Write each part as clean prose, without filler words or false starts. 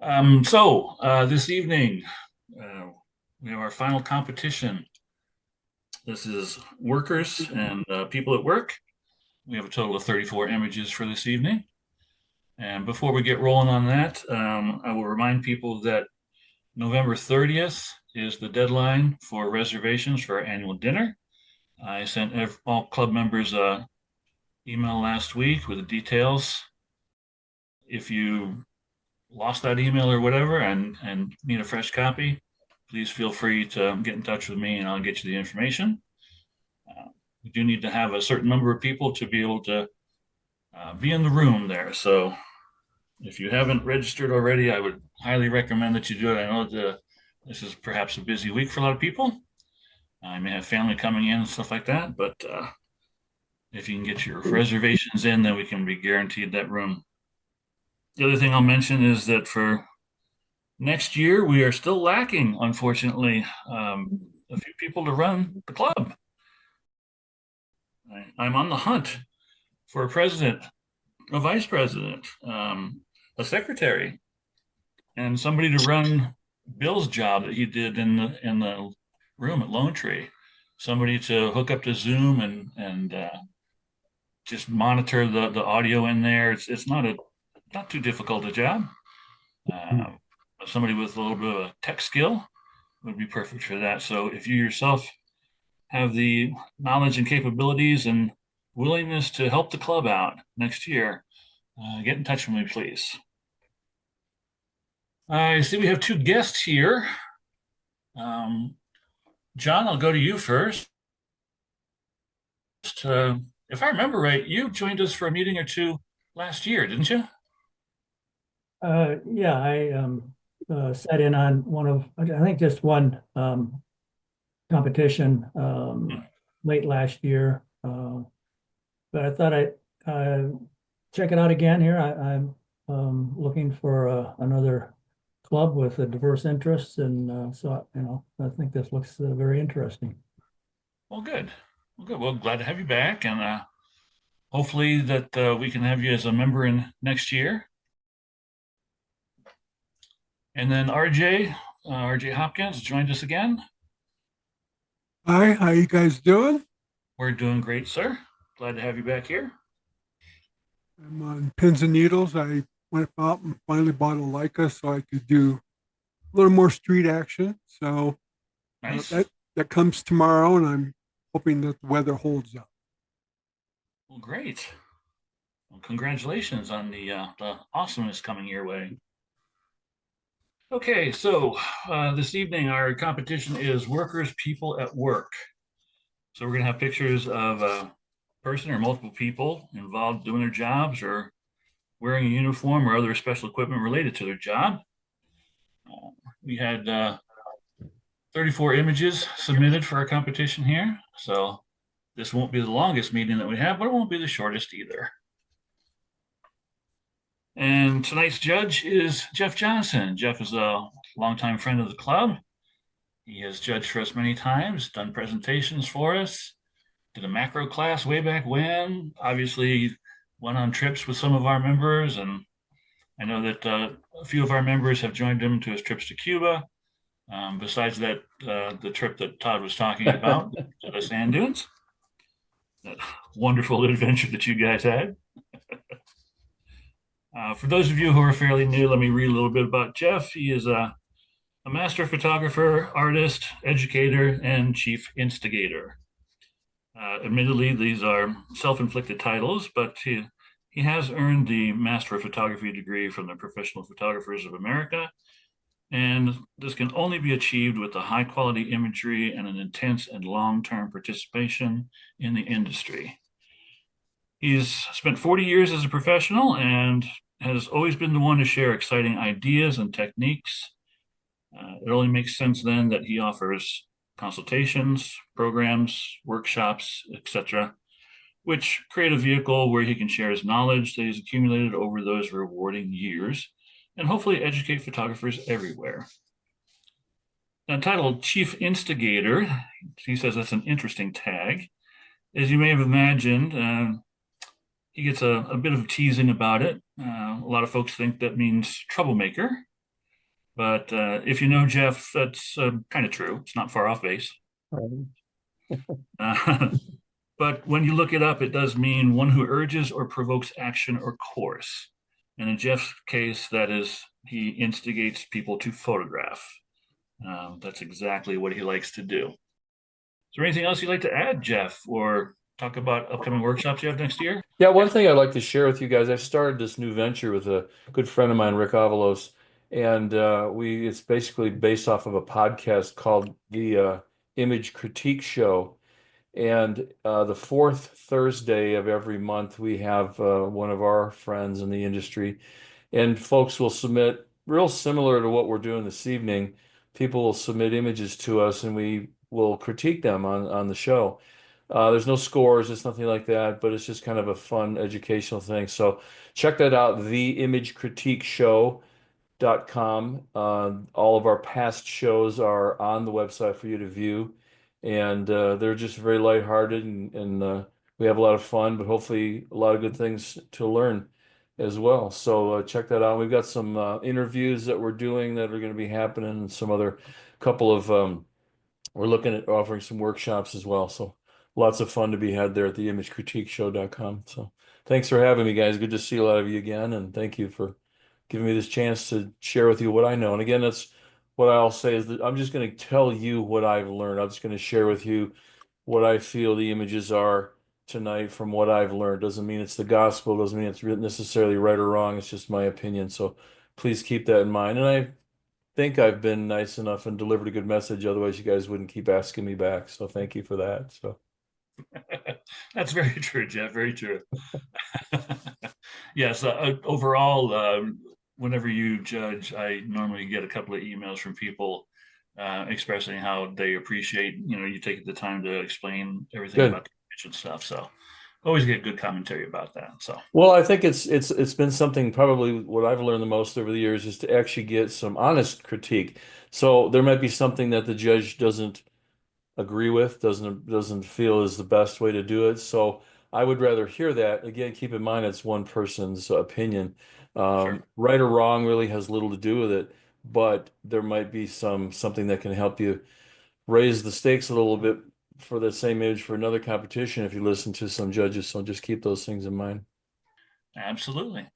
This evening, uh, we have our final competition. This is workers and people at work. We have a total of 34 images for this evening. And before we get rolling on that, I will remind people that November 30th is the deadline for reservations for our annual dinner. I sent all club members a email last week with the details. If you lost that email or whatever and need a fresh copy, please feel free to get in touch with me and I'll get you the information. We do need to have a certain number of people to be able to be in the room there. So if you haven't registered already, I would highly recommend that you do it. I know that this is perhaps a busy week for a lot of people. I may have family coming in and stuff like that, but if you can get your reservations in, then we can be guaranteed that room. The other thing I'll mention is that for next year, we are still lacking, unfortunately, a few people to run the club. I'm on the hunt for a president, a vice president, a secretary, and somebody to run Bill's job that he did in the room at Lone Tree. Somebody to hook up to Zoom and just monitor the audio in there. It's not too difficult a job. Uh, Somebody with a little bit of a tech skill would be perfect for that. So if you yourself have the knowledge and capabilities and willingness to help the club out next year, get in touch with me, please. I see we have two guests here. Um, John, I'll go to you first. If I remember right, you joined us for a meeting or two last year, didn't you? Yeah, I sat in on one of, I think just one competition Hmm. late last year. But I thought I'd check it out again here. I'm looking for another club with a diverse interests, and I think this looks very interesting. Well, good. Well, good. Well, glad to have you back, and hopefully that we can have you as a member in next year. And then RJ Hopkins joined us again. Hi, how you guys doing? We're doing great, sir. Glad to have you back here. I'm on pins and needles. I went out and finally bought a Leica so I could do a little more street action. So Nice. that comes tomorrow, and I'm hoping that the weather holds up. Well, great. Well, congratulations on the awesomeness coming your way. Okay, so this evening our competition is workers, people at work. So we're going to have pictures of a person or multiple people involved doing their jobs or wearing a uniform or other special equipment related to their job. We had 34 images submitted for our competition here. So this won't be the longest meeting that we have, but it won't be the shortest either. And tonight's judge is Jeff Johnson. Jeff is a longtime friend of the club. He has judged for us many times, done presentations for us, did a macro class way back when, obviously went on trips with some of our members. And I know that a few of our members have joined him to his trips to Cuba. Besides that, the trip that Todd was talking about, the sand dunes, that wonderful adventure that you guys had. For those of you who are fairly new, let me read a little bit about Jeff. He is a master photographer, artist, educator, and chief instigator. Admittedly, these are self-inflicted titles, but he has earned the Master of Photography degree from the Professional Photographers of America, and this can only be achieved with the high quality imagery and an intense and long-term participation in the industry. He's spent 40 years as a professional and has always been the one to share exciting ideas and techniques. It only makes sense then that he offers consultations, programs, workshops, etc., which create a vehicle where he can share his knowledge that he's accumulated over those rewarding years and hopefully educate photographers everywhere. Now, titled Chief Instigator, he says that's an interesting tag. As you may have imagined, he gets a bit of teasing about it. A lot of folks think that means troublemaker. But if you know Jeff, that's kind of true. It's not far off base. Uh, but when you look it up, it does mean one who urges or provokes action or course. And in Jeff's case, that is, he instigates people to photograph. That's exactly what he likes to do. Is there anything else you'd like to add, Jeff, or talk about upcoming workshops you have next year? Yeah, one thing I'd like to share with you guys, I started this new venture with a good friend of mine, Rick Avalos, and it's basically based off of a podcast called the Image Critique Show. And the fourth Thursday of every month, we have one of our friends in the industry, and folks will submit, real similar to what we're doing this evening. People will submit images to us, and we will critique them on the show. There's no scores, it's nothing like that, but it's just kind of a fun educational thing. So check that out, the Image Critique Show.com. All of our past shows are on the website for you to view, and they're just very lighthearted, and we have a lot of fun, but hopefully a lot of good things to learn as well. So check that out. We've got some interviews that we're doing that are going to be happening, and some other couple of we're looking at offering some workshops as well. So lots of fun to be had there at the imagecritiqueshow.com. So thanks for having me, guys. Good to see a lot of you again, and thank you for giving me this chance to share with you what I know. And again, that's what I'll say is that I'm just going to tell you what I've learned. I'm just going to share with you what I feel the images are tonight from what I've learned. Doesn't mean it's the gospel, doesn't mean it's necessarily right or wrong. It's just my opinion. So please keep that in mind. And I think I've been nice enough and delivered a good message. Otherwise, you guys wouldn't keep asking me back. So thank you for that. So That's very true, Jeff. Very true. Yes, overall, whenever you judge, I normally get a couple of emails from people expressing how they appreciate, you taking the time to explain everything good. about the image and stuff. So always get good commentary about that. So Well, I think it's been something, probably what I've learned the most over the years is to actually get some honest critique. So there might be something that the judge doesn't agree with, doesn't feel is the best way to do it. So I would rather hear that. Again, keep in mind it's one person's opinion. sure, Right or wrong really has little to do with it, but there might be something that can help you raise the stakes a little bit for the same image for another competition if you listen to some judges. So just keep those things in mind. absolutely.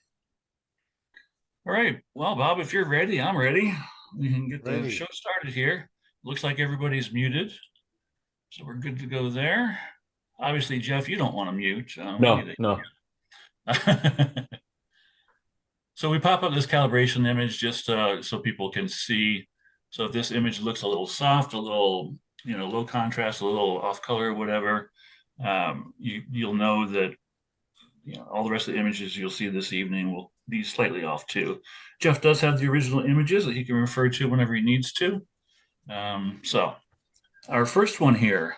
All right. Well, Bob, if you're ready, I'm ready. We can get the Ready. show started here. Looks like everybody's muted, so we're good to go there. Obviously, Jeff, you don't want to mute. We No, need no. it. So we pop up this calibration image just so people can see. So if this image looks a little soft, a little, low contrast, a little off color, whatever, you'll know that, all the rest of the images you'll see this evening will be slightly off too. Jeff does have the original images that he can refer to whenever he needs to. So our first one here,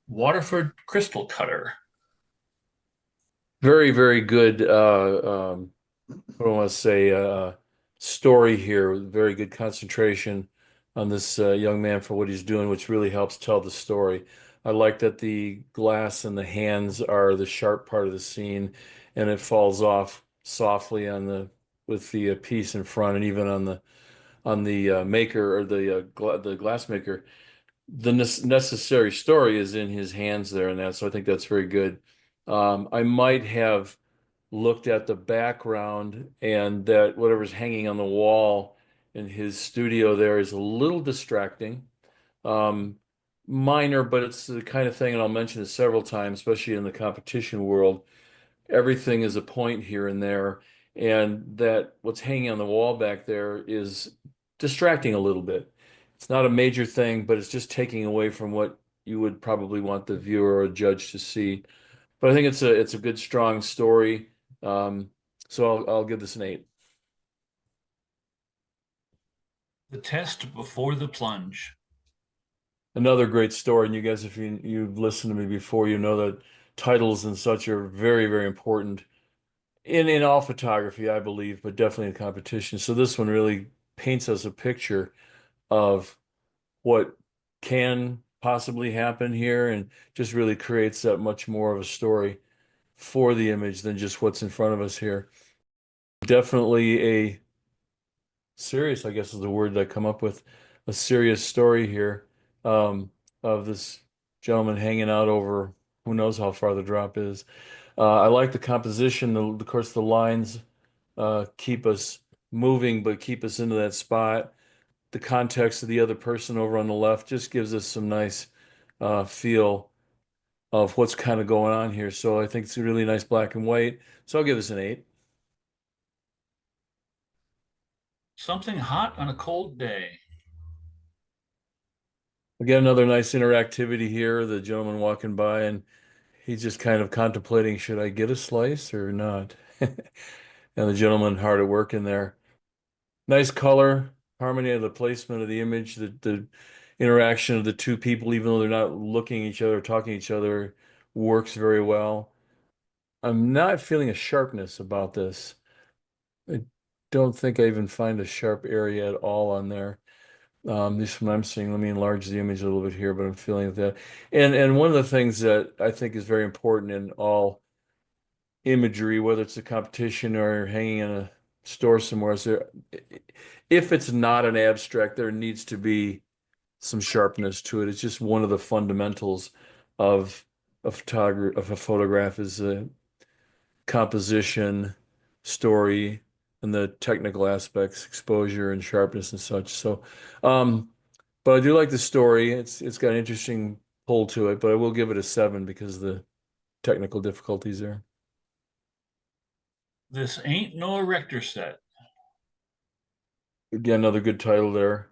Waterford Crystal Cutter. Very, very good. What do I want to say? Story here. Very good concentration on this young man for what he's doing, which really helps tell the story. I like that the glass and the hands are the sharp part of the scene, and it falls off softly on the with the piece in front, and even on the maker or the glass maker. The necessary story is in his hands there, and that. So I think that's very good. I might have looked at the background, and that whatever's hanging on the wall in his studio there is a little distracting. Um, Minor, but it's the kind of thing, and I'll mention it several times, especially in the competition world. Everything is a point here and there, and that what's hanging on the wall back there is distracting a little bit. It's not a major thing, but it's just taking away from what you would probably want the viewer or judge to see. But I think it's a good, strong story. So I'll give this an 8. The Test Before the Plunge. Another great story. And you guys, if you've listened to me before, you know that titles and such are very, very important in all photography, I believe, but definitely in competition. So this one really paints us a picture of what can possibly happen here, and just really creates that much more of a story for the image than just what's in front of us here. Definitely a serious, I guess is the word that I come up with, a serious story here um, of this gentleman hanging out over who knows how far the drop is. I like the composition. Of course, the lines keep us moving, but keep us into that spot. The context of the other person over on the left just gives us some nice feel of what's kind of going on here. So I think it's a really nice black and white. So I'll give this an 8. Something hot on a cold day. Again, another nice interactivity here. The gentleman walking by and he's just kind of contemplating, should I get a slice or not? And the gentleman hard at work in there. Nice color, harmony of the placement of the image, the interaction of the two people, even though they're not looking at each other, talking to each other, works very well. I'm not feeling a sharpness about this. I don't think I even find a sharp area at all on there. At least from what I'm seeing, let me enlarge the image a little bit here, but I'm feeling that. And one of the things that I think is very important in all imagery, whether it's a competition or hanging in a store somewhere, is there, if it's not an abstract, there needs to be some sharpness to it. It's just one of the fundamentals of of a photograph is composition, story, and the technical aspects, exposure and sharpness and such. So, but I do like the story. It's got an interesting pull to it, but I will give it a 7 because of the technical difficulties there. This ain't no erector set. Again, another good title there.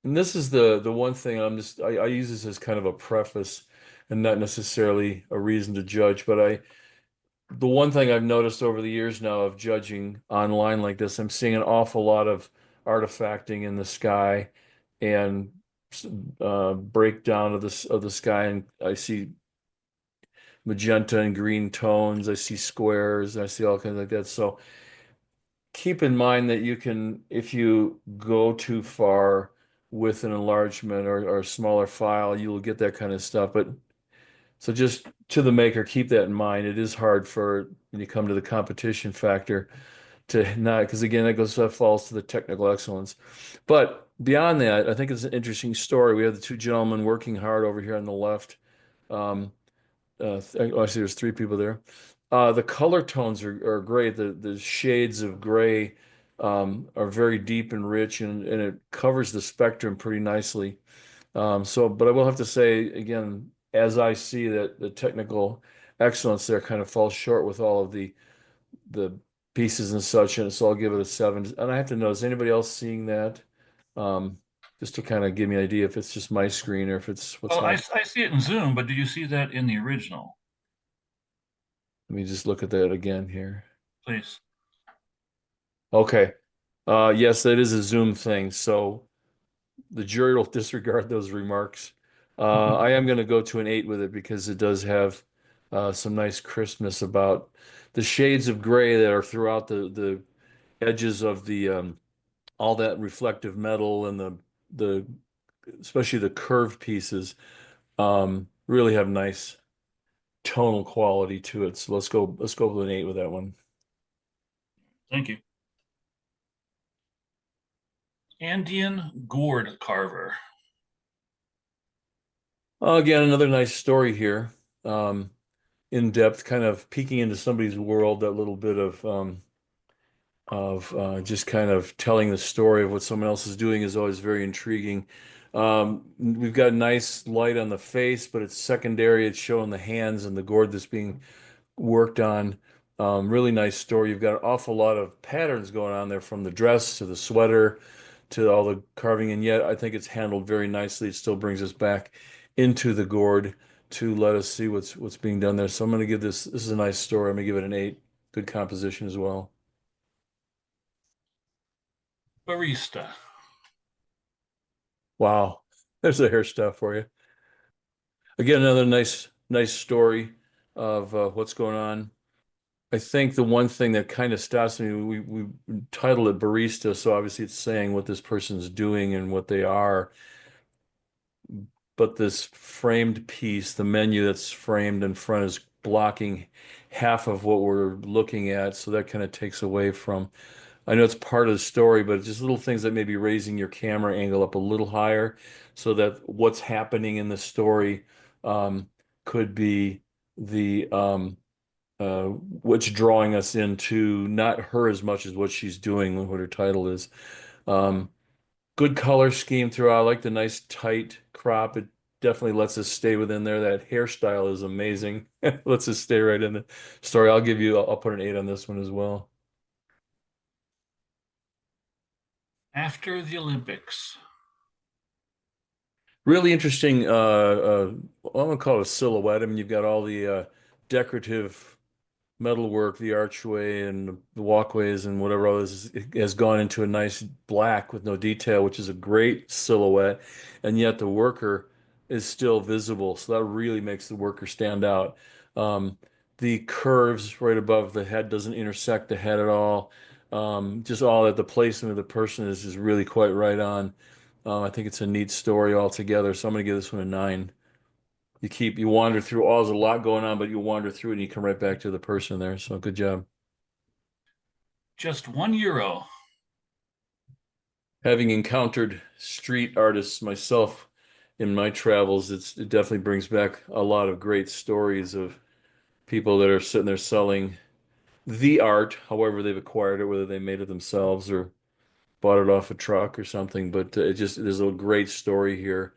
And this is the one thing I use this as kind of a preface and not necessarily a reason to judge, but the one thing I've noticed over the years now of judging online like this, I'm seeing an awful lot of artifacting in the sky and breakdown of the sky, and I see magenta and green tones, I see squares, I see all kinds like that. So keep in mind that you can, if you go too far with an enlargement or a smaller file, you will get that kind of stuff. But so just to the maker, keep that in mind. It is hard for when you come to the competition factor to not, because again, that falls to the technical excellence. But beyond that, I think it's an interesting story. We have the two gentlemen working hard over here on the left. Um, actually, there's 3 people there. The color tones are great. The shades of gray are very deep and rich, and it covers the spectrum pretty nicely. But I will have to say again, as I see that the technical excellence there kind of falls short with all of the pieces and such, and so I'll give it a 7. And I have to know, is anybody else seeing that? Um, just to kind of give me an idea if it's just my screen or if it's what's Well, I happening. see it in Zoom, but do you see that in the original? Let me just look at that again here. Please. Okay. Yes, that is a Zoom thing, so the jury will disregard those remarks. I am going to go to an 8 with it because it does have some nice crispness about the shades of gray that are throughout the edges of the all that reflective metal and the especially the curved pieces really have nice tonal quality to it. So let's go with an 8 with that one. Thank you. Andean gourd carver. Again, another nice story here. In depth, kind of peeking into somebody's world, that little bit of just kind of telling the story of what someone else is doing is always very intriguing. We've got nice light on the face, but it's secondary. It's showing the hands and the gourd that's being worked on. Really nice story. You've got an awful lot of patterns going on there from the dress to the sweater to all the carving, and yet I think it's handled very nicely. It still brings us back into the gourd to let us see what's being done there. So I'm going to give this is a nice story. I'm going to give it an 8. Good composition as well. Barista. Wow. There's the hair stuff for you. Again, another nice story of what's going on. I think the one thing that kind of stops me, we titled it barista, so obviously it's saying what this person's doing and what they are. But this framed piece, the menu that's framed in front is blocking half of what we're looking at, so that kind of takes away from I know it's part of the story, but it's just little things that maybe raising your camera angle up a little higher so that what's happening in the story um, could be the what's drawing us into not her as much as what she's doing, what her title is. Um, Good color scheme throughout. I like the nice tight crop. It definitely lets us stay within there. That hairstyle is amazing. Lets us stay right in the story. I'll put an 8 on this one as well. After the Olympics. Really interesting, I'm gonna call it a silhouette. I mean, you've got all the decorative metalwork, the archway and the walkways and whatever else has gone into a nice black with no detail, which is a great silhouette. And yet the worker is still visible. So that really makes the worker stand out. Um, the curves right above the head doesn't intersect the head at all. Just all that the placement of the person is really quite right on. I think it's a neat story altogether. So I'm going to give this one a 9. You wander through all, there's a lot going on, but you wander through it and you come right back to the person there. So good job. Just €1. Having encountered street artists myself in my travels, it definitely brings back a lot of great stories of people that are sitting there selling the art, however they've acquired it, whether they made it themselves or bought it off a truck or something. But there's a great story here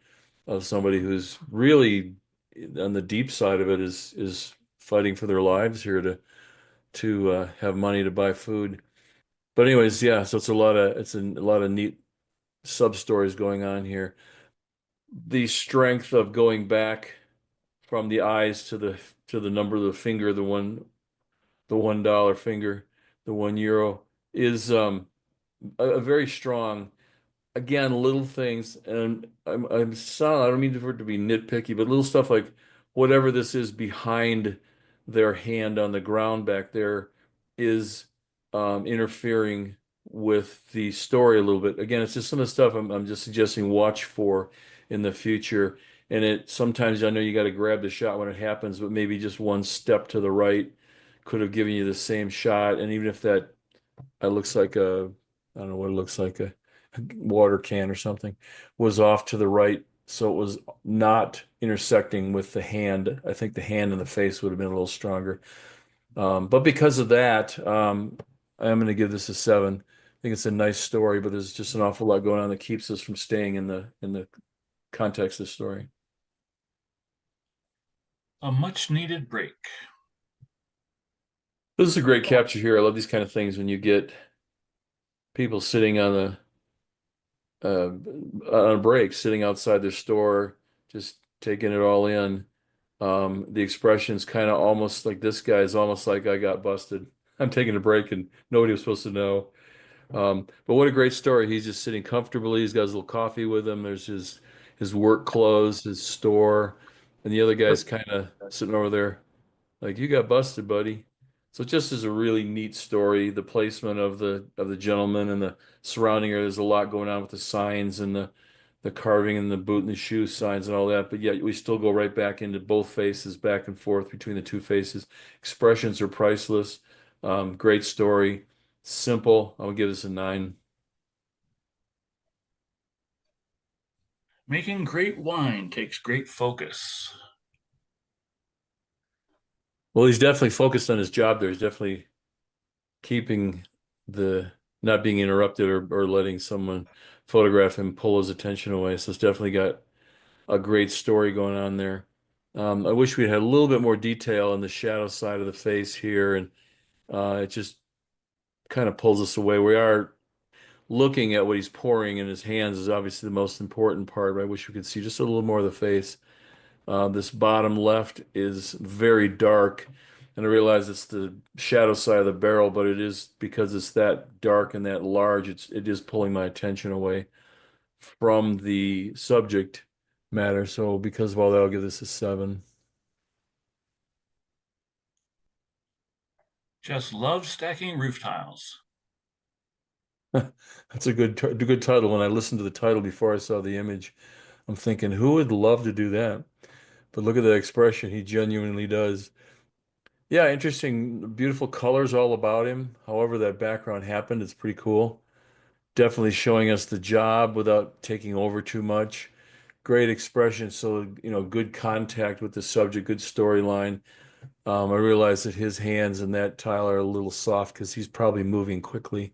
of somebody who's really on the deep side of it is fighting for their lives here to have money to buy food. But anyways, yeah, so it's a lot of neat sub stories going on here. The strength of going back from the eyes to the number of the finger, the $1 finger, the €1 is a very strong. Again, little things, and I don't mean for it to be nitpicky, but little stuff like whatever this is behind their hand on the ground back there is interfering with the story a little bit. Again, it's just some of the stuff I'm just suggesting watch for in the future. And it sometimes I know you got to grab the shot when it happens, but maybe just one step to the right could have given you the same shot. And even if that it looks like I don't know what it looks like, a water can or something, was off to the right. So it was not intersecting with the hand. I think the hand and the face would have been a little stronger. But because of that, I'm going to give this a 7. I think it's a nice story, but there's just an awful lot going on that keeps us from staying in the context of the story. A much needed break. This is a great capture here. I love these kind of things when you get people sitting uh, on a break, sitting outside their store, just taking it all in. The expression's kind of almost like this guy is almost like I got busted. I'm taking a break and nobody was supposed to know. But what a great story. He's just sitting comfortably. He's got his little coffee with him. There's his work clothes, his store, and the other guy's kind of sitting over there like you got busted, buddy. So it just is a really neat story. The placement of the gentleman and the surrounding area. There's a lot going on with the signs and the carving and the boot and the shoe signs and all that. But yet we still go right back into both faces, back and forth between the two faces. Expressions are priceless. Great story. Simple. I would give this a 9. Making great wine takes great focus. Well, he's definitely focused on his job there. He's definitely keeping the not being interrupted or letting someone photograph him pull his attention away. So it's definitely got a great story going on there. I wish we had a little bit more detail on the shadow side of the face here, and it just kind of pulls us away. We are looking at what he's pouring in his hands is obviously the most important part, but I wish we could see just a little more of the face. This bottom left is very dark, and I realize it's the shadow side of the barrel, but it is because it's that dark and that large, it is pulling my attention away from the subject matter. So because of all that, I'll give this a 7. Just love stacking roof tiles. That's a good title. When I listened to the title before I saw the image, I'm thinking, who would love to do that? But look at that expression. He genuinely does. Yeah, interesting, beautiful colors all about him. However, that background happened, it's pretty cool. Definitely showing us the job without taking over too much. Great expression. So, good contact with the subject, good storyline. I realize that his hands in that tile are a little soft because he's probably moving quickly.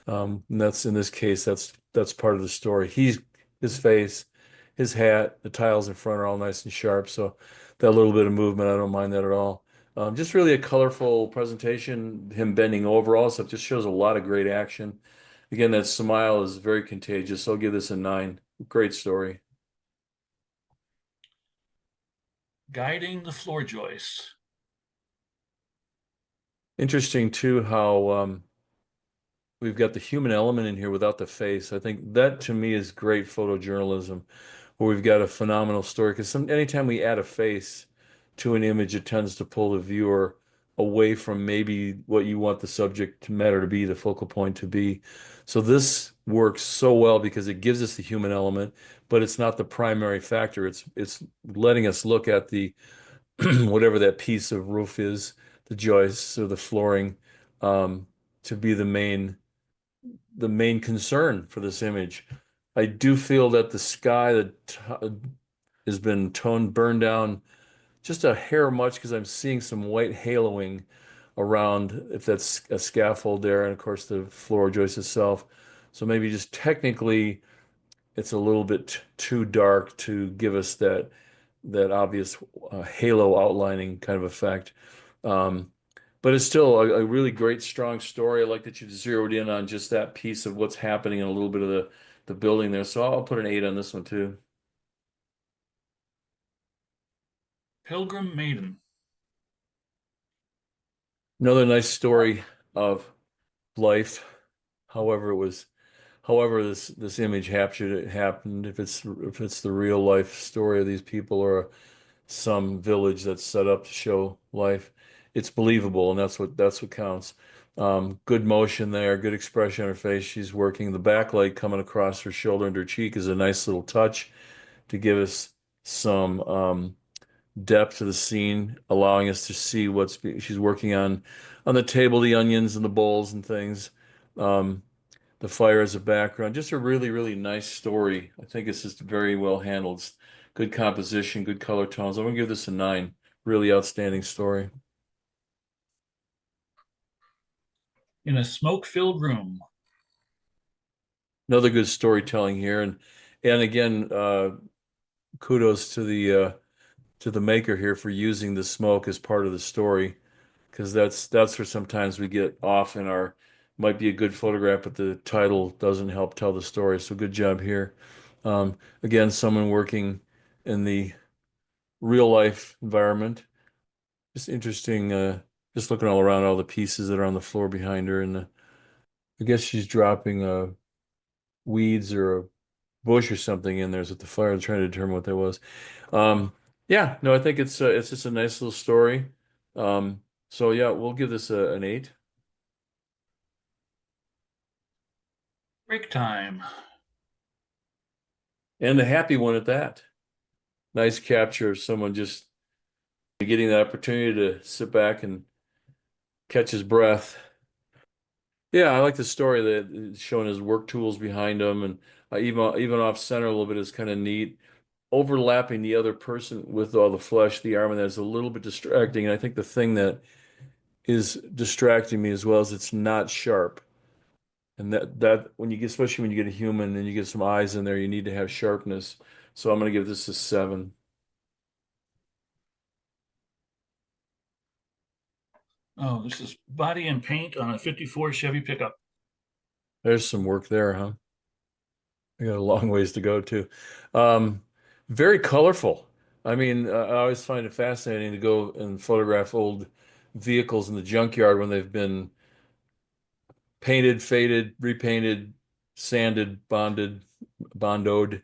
And that's in this case, that's part of the story. His face, his hat, the tiles in front are all nice and sharp. So that little bit of movement, I don't mind that at all. Just really a colorful presentation, him bending over also just shows a lot of great action. Again, that smile is very contagious. I'll give this a 9. Great story. Guiding the floor joists. Interesting too how we've got the human element in here without the face. I think that to me is great photojournalism, where we've got a phenomenal story. Because anytime we add a face to an image, it tends to pull the viewer away from maybe what you want the subject matter to be, the focal point to be. So this works so well because it gives us the human element, but it's not the primary factor. It's letting us look at the whatever that piece of roof is, the joists or the flooring, to be the main concern for this image. I do feel that the sky that has been burned down just a hair much because I'm seeing some white haloing around, if that's a scaffold there, and of course the floor joist itself. So maybe just technically it's a little bit too dark to give us that obvious halo outlining kind of effect. Um, but it's still a really great, strong story. I like that you've zeroed in on just that piece of what's happening in a little bit of the building there. So I'll put an 8 on this one too. Pilgrim Maiden. Another nice story of life. However, this image happened. If it's the real life story of these people or some village that's set up to show life, it's believable, and that's what counts. Good motion there, good expression on her face. She's working the backlight coming across her shoulder and her cheek is a nice little touch to give us some depth to the scene, allowing us to see she's working on the table, the onions and the bowls and things. Um, the fire as a background, just a really, really nice story. I think it's just very well handled. Good composition, good color tones. I'm gonna give this a 9. Really outstanding story. In a smoke-filled room. Another good storytelling here, and again, kudos to the maker here for using the smoke as part of the story, because that's where sometimes we get off in our might be a good photograph, but the title doesn't help tell the story. So good job here. Again, someone working in the real life environment. Just interesting, just looking all around all the pieces that are on the floor behind her, and I guess she's dropping weeds or a bush or something in there with the fire, trying to determine what that was. Yeah, no, I think it's just a nice little story. So yeah, we'll give this an 8. Break time. And a happy one at that. Nice capture of someone just getting the opportunity to sit back and catch his breath. Yeah, I like the story that it's showing his work tools behind him, and even off center a little bit is kind of neat. Overlapping the other person with all the flesh, the arm, and that's a little bit distracting. And I think the thing that is distracting me as well is it's not sharp. And that when you get, especially when you get a human and you get some eyes in there, you need to have sharpness. So I'm going to give this a 7. Oh, this is body and paint on a 54 Chevy pickup. There's some work there, huh? I got a long ways to go too. Um, Very colorful. I mean, I always find it fascinating to go and photograph old vehicles in the junkyard when they've been painted, faded, repainted, sanded, bondoed.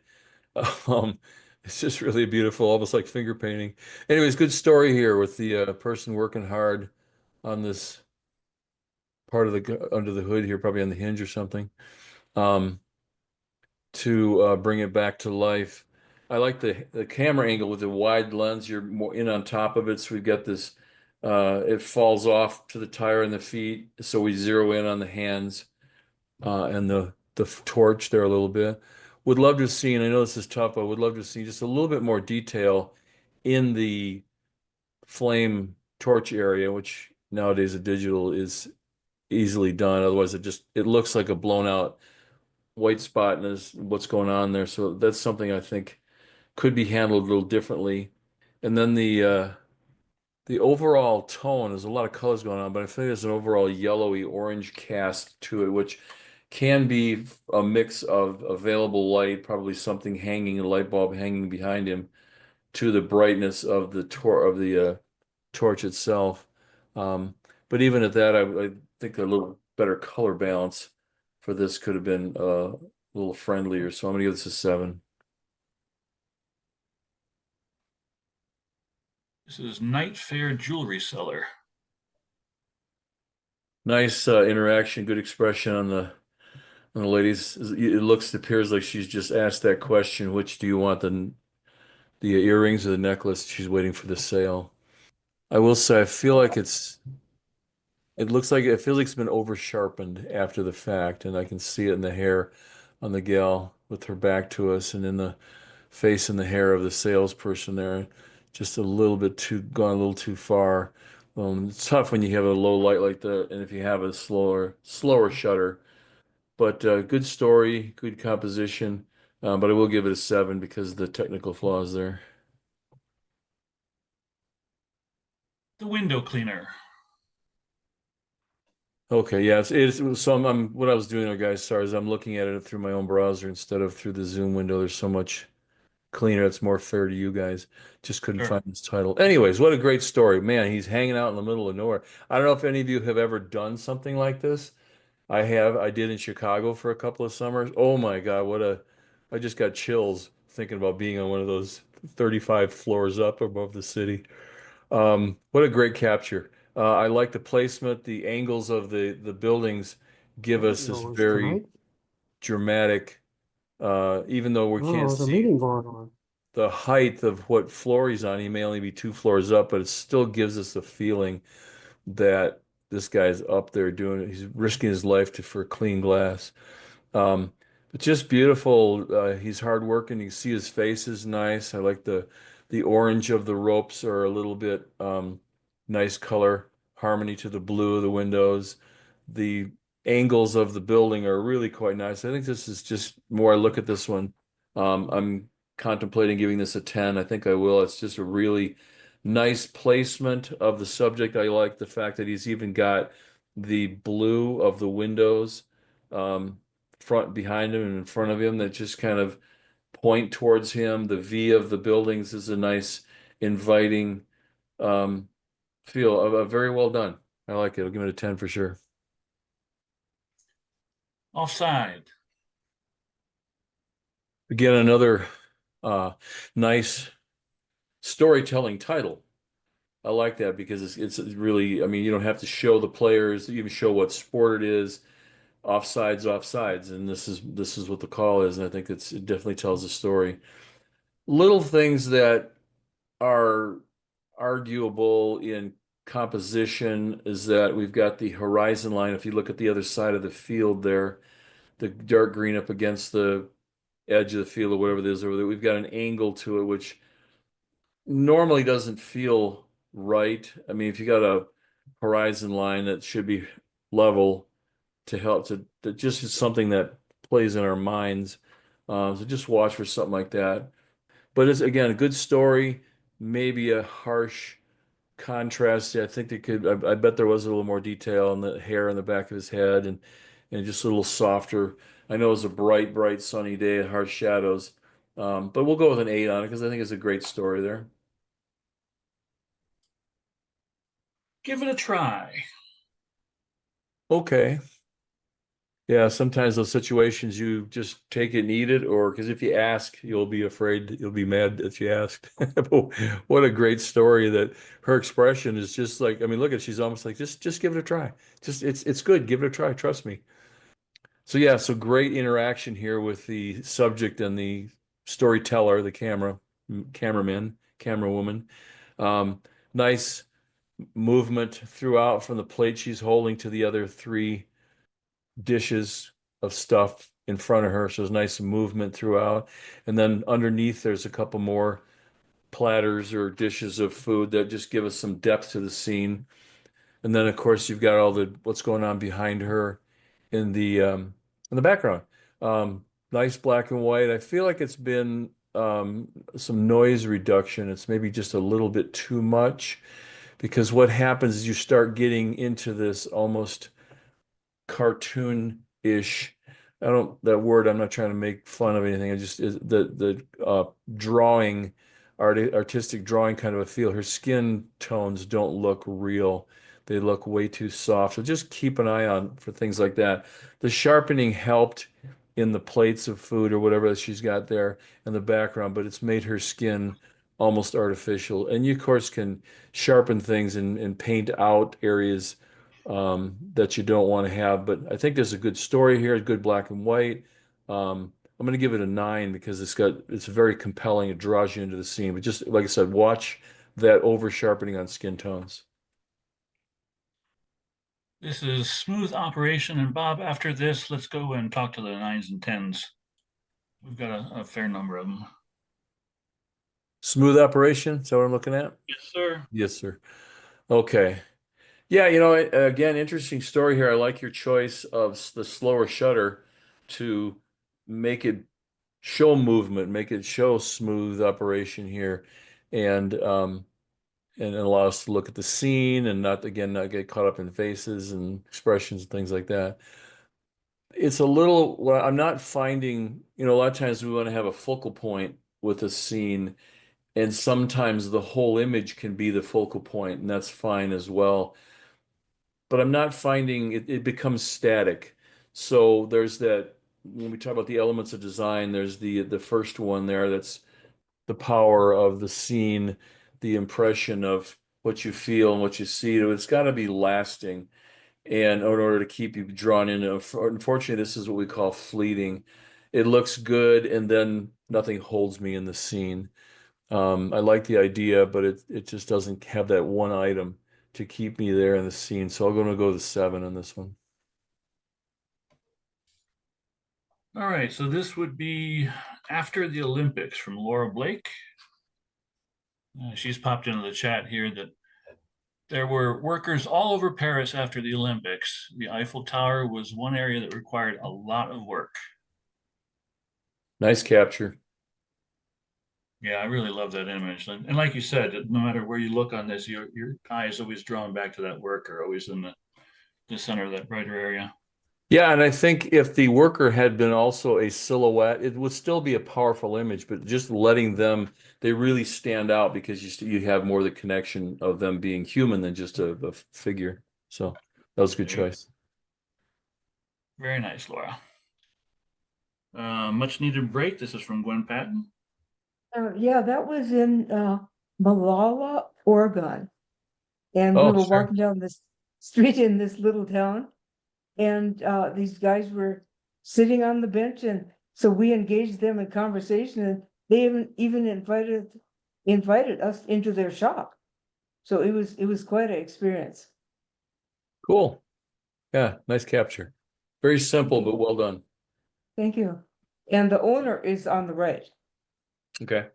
Um, it's just really beautiful, almost like finger painting. Anyways, good story here with the person working hard on this part of under the hood here, probably on the hinge or something. Um, to bring it back to life. I like the camera angle with the wide lens. You're more in on top of it, so we've got this It falls off to the tire and the feet, so we zero in on the hands and the torch there a little bit. Would love to see, and I know this is tough, but would love to see just a little bit more detail in the flame torch area, which nowadays the digital is easily done. Otherwise, it looks like a blown out white spot and is what's going on there. So that's something I think could be handled a little differently. And then the overall tone, there's a lot of colors going on, but I think there's an overall yellowy orange cast to it, which can be a mix of available light, probably something hanging, a light bulb hanging behind him, to the brightness of the torch itself. Um, but even at that, I think a little better color balance for this could have been a little friendlier. So I'm gonna give this a 7. This is Night Fair Jewelry Seller. Nice interaction, good expression on the ladies. Appears like she's just asked that question, which do you want, the earrings or the necklace? She's waiting for the sale. I will say, I feel like it feels like it's been over sharpened after the fact, and I can see it in the hair on the gal with her back to us, and in the face and the hair of the salesperson there, just a little bit too gone a little too far. It's tough when you have a low light like that, and if you have a slower shutter. But good story, good composition. But I will give it a 7 because of the technical flaws there. The Window Cleaner. Okay, yeah, so what I was doing there, guys, sorry, is I'm looking at it through my own browser instead of through the Zoom window. There's so much cleaner. It's more fair to you guys. Just couldn't Sure. find this title. Anyways, what a great story. Man, he's hanging out in the middle of nowhere. I don't know if any of you have ever done something like this. I have. I did in Chicago for a couple of summers. Oh my God, I just got chills thinking about being on one of those 35 floors up above the city. What a great capture. I like the placement. The angles of the buildings give us this Yours very tonight? dramatic, even though we Oh, can't there's a see meeting going on. the height of what floor he's on. He may only be 2 floors up, but it still gives us the feeling that this guy's up there he's risking his life for clean glass. Um, but just beautiful. He's hardworking. You can see his face is nice. I like the orange of the ropes are a little bit nice color harmony to the blue of the windows. The angles of the building are really quite nice. I think this is just more I look at this one. I'm contemplating giving this a 10. I think I will. It's just a really nice placement of the subject. I like the fact that he's even got the blue of the windows. Front behind him and in front of him that just kind of point towards him. The V of the buildings is a nice, inviting um, feel. Very well done. I like it. I'll give it a 10 for sure. Offside. Again, another nice storytelling title. I like that because it's really, I mean, you don't have to show the players, you even show what sport it is. Offsides, and this is what the call is, and I think it definitely tells a story. Little things that are arguable in composition is that we've got the horizon line. If you look at the other side of the field there, the dark green up against the edge of the field or whatever it is over there, we've got an angle to it which normally doesn't feel right. I mean, if you got a horizon line that should be level to help to just is something that plays in our minds. So just watch for something like that. But it's again a good story, maybe a harsh contrast. I think they could. I bet there was a little more detail on the hair on the back of his head and just a little softer. I know it was a bright sunny day, harsh shadows. But we'll go with an 8 on it because I think it's a great story there. Give it a try. Okay. Yeah, sometimes those situations you just take it and eat it, or because if you ask, you'll be afraid, you'll be mad that you asked. But what a great story that her expression is just like, I mean, look at she's almost like just give it a try. Just it's good, give it a try, trust me. So yeah, so great interaction here with the subject and the storyteller, the cameraman, camera woman. Um, nice movement throughout from the plate she's holding to the other 3 dishes of stuff in front of her. So there's nice movement throughout. And then underneath, there's a couple more platters or dishes of food that just give us some depth to the scene. And then, of course, you've got all the what's going on behind her in the background. Nice black and white. I feel like it's been some noise reduction. It's maybe just a little bit too much, because what happens is you start getting into this almost cartoon-ish. I don't that word. I'm not trying to make fun of anything. I just the drawing, artistic drawing kind of a feel. Her skin tones don't look real. They look way too soft. So just keep an eye on for things like that. The sharpening helped in the plates of food or whatever that she's got there in the background, but it's made her skin almost artificial. And you, of course, can sharpen things and paint out areas that you don't want to have. But I think there's a good story here, a good black and white. I'm going to give it a 9 because it's very compelling. It draws you into the scene. But just like I said, watch that over sharpening on skin tones. This is smooth operation. And Bob, after this, let's go and talk to the 9s and 10s. We've got a fair number of them. Smooth operation. Is that what I'm looking at? Yes, sir. Yes, sir. Okay. Yeah, again, interesting story here. I like your choice of the slower shutter to make it show movement, make it show smooth operation here, and allow us to look at the scene and not get caught up in faces and expressions and things like that. It's a little, well, I'm not finding, a lot of times we want to have a focal point with a scene, and sometimes the whole image can be the focal point, and that's fine as well. But I'm not finding it becomes static. So there's that, when we talk about the elements of design, there's the first one there, that's the power of the scene, the impression of what you feel and what you see. It's got to be lasting, and in order to keep you drawn in. Unfortunately, this is what we call fleeting. It looks good, and then nothing holds me in the scene. I like the idea, but it just doesn't have that one item to keep me there in the scene. So I'm going to go with 7 on this one. All right, so this would be After the Olympics from Laura Blake. She's popped into the chat here that there were workers all over Paris after the Olympics. The Eiffel Tower was one area that required a lot of work. Nice capture. Yeah, I really love that image. And like you said, no matter where you look on this, your eye is always drawn back to that worker, always in the center of that brighter area. Yeah, and I think if the worker had been also a silhouette, it would still be a powerful image, but just letting them, they really stand out because you have more of the connection of them being human than just a figure. So that was a good choice. Very nice, Laura. Much needed break. This is from Gwen Patton. Yeah, that was in Malala, Oregon. And we Oh, were sure. walking down this street in this little town. And these guys were sitting on the bench. And so we engaged them in conversation. And they even invited us into their shop. So it was quite an experience. Cool. Yeah, nice capture. Very simple, but well done. Thank you. And the owner is on the right. Okay.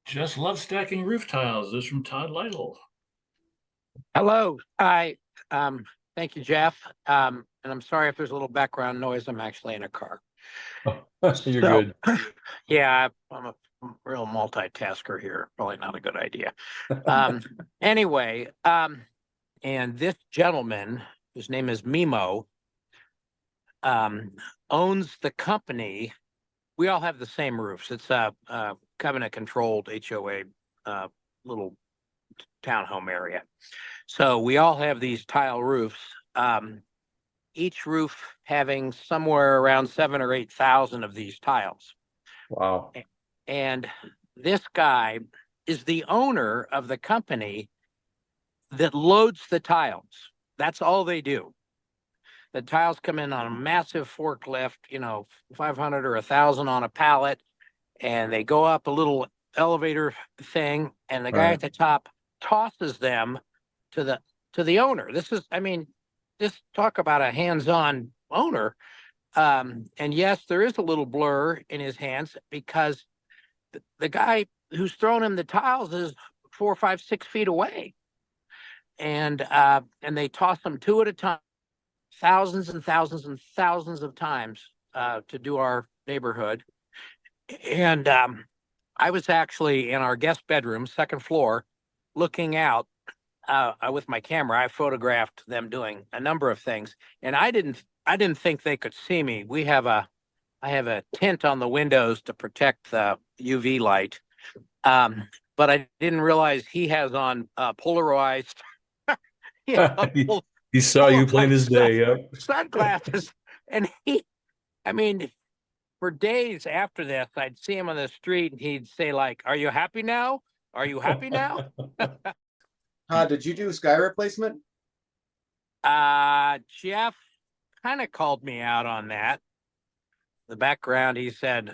Just love stacking roof tiles. This is from Todd Lytle. Hello. Thank you, Jeff. And I'm sorry if there's a little background noise. I'm actually in a car. You're So, good. Yeah, I'm a real multitasker here. Probably not a good idea. Anyway, and this gentleman, whose name is Mimo, owns the company. We all have the same roofs. It's a covenant controlled HOA little townhome area. So we all have these tile roofs, each roof having somewhere around 7,000 or 8,000 of these tiles. Wow. And this guy is the owner of the company that loads the tiles. That's all they do. The tiles come in on a massive forklift, 500 or 1,000 on a pallet, and they go up a little elevator thing, and the guy Right. at the top tosses them to the owner. This is, I mean, just talk about a hands-on owner. And yes, there is a little blur in his hands because the guy who's throwing him the tiles is 4, 5, 6 feet away. And they toss them two at a time, thousands and thousands and thousands of times to do our neighborhood. And I was actually in our guest bedroom, second floor, looking out with my camera. I photographed them doing a number of things, and I didn't think they could see me. I have a tint on the windows to protect the UV light. But I didn't realize he has on polarized, you know, He saw you plain as day. Yep. sunglasses. And I mean, for days after this, I'd see him on the street and he'd say, like, "Are you happy now? Are you happy now?" Did you do sky replacement? Jeff kind of called me out on that. The background, he said,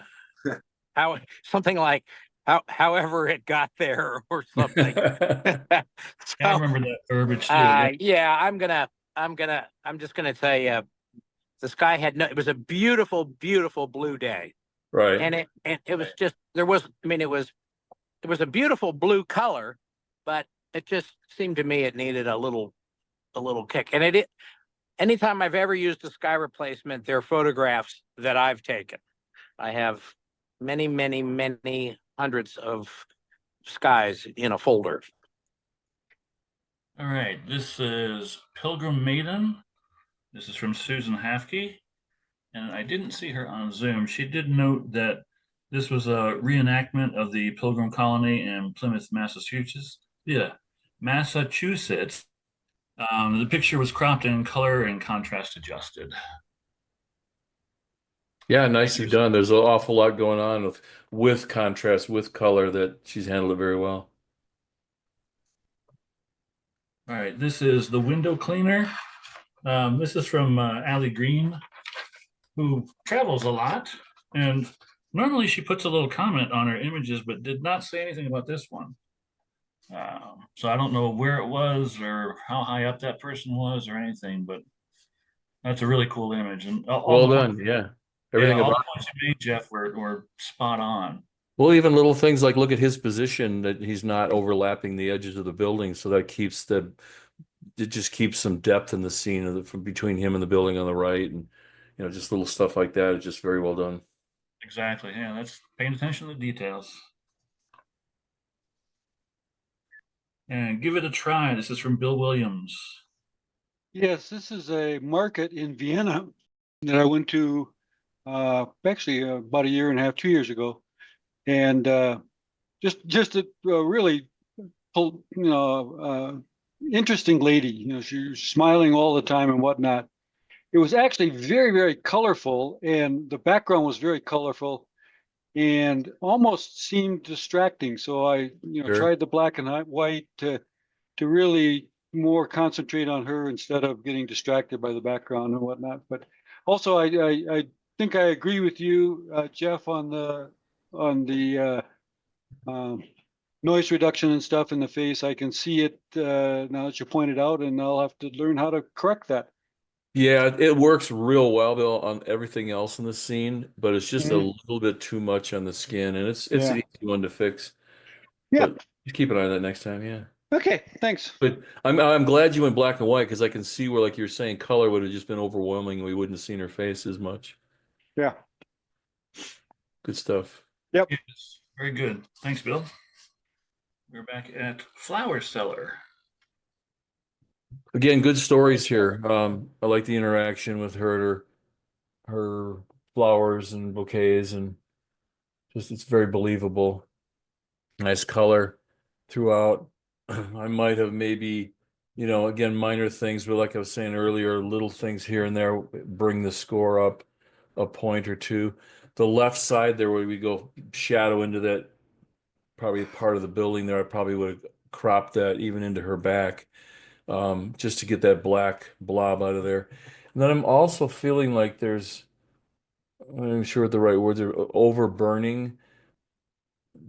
something like, however it got there or something. I remember that verbiage too. Yeah, I'm just gonna tell you, the sky had it was a beautiful, beautiful blue day. Right. And it was just, it was a beautiful blue color, but it just seemed to me it needed a little kick. And anytime I've ever used a sky replacement, they're photographs that I've taken. I have many, many, many hundreds of skies in a folder. All right, this is Pilgrim Maiden. This is from Susan Hafke, and I didn't see her on Zoom. She did note that this was a reenactment of the Pilgrim colony in Plymouth, Massachusetts. Yeah, Massachusetts. The picture was cropped in color and contrast adjusted. Yeah, nicely done. There's an awful lot going on with contrast, with color, that she's handled it very well. All right, this is the window cleaner. This is from Allie Green, who travels a lot, and normally she puts a little comment on her images, but did not say anything about this one. So I don't know where it was or how high up that person was or anything, but that's a really cool image. And Well done. Yeah. Everything all about the points you made, Jeff, were spot on. Well, even little things like look at his position, that he's not overlapping the edges of the building, so that it just keeps some depth in the scene from between him and the building on the right, and just little stuff like that is just very well done. Exactly. Yeah, that's paying attention to the details. And give it a try. This is from Bill Williams. Yes, this is a market in Vienna that I went to actually about a year and a half, 2 years ago, and just a really interesting lady. She was smiling all the time and whatnot. It was actually very, very colorful, and the background was very colorful and almost seemed distracting. So I Sure. tried the black and white to really more concentrate on her instead of getting distracted by the background and whatnot. But also, I think I agree with you, Jeff, on the noise reduction and stuff in the face. I can see it now that you pointed out, and I'll have to learn how to correct that. Yeah, it works real well, Bill, on everything else in the scene, but it's just a little bit too much on the skin, and it's Yeah. an easy one to fix. Yeah. But just keep an eye on that next time. Yeah. Okay. Thanks. But I'm glad you went black and white, because I can see where, like you're saying, color would have just been overwhelming, and we wouldn't have seen her face as much. Yeah. Good stuff. Yep. Yes, very good. Thanks, Bill. We're back at Flower Cellar. Again, good stories here. I like the interaction with her flowers and bouquets, and just it's very believable. Nice color throughout. I might have maybe, again, minor things, but like I was saying earlier, little things here and there bring the score up a point or two. The left side there, where we go shadow into that probably part of the building there, I probably would have cropped that even into her back, just to get that black blob out of there. And then I'm also feeling like I'm not sure what the right words are, overburning.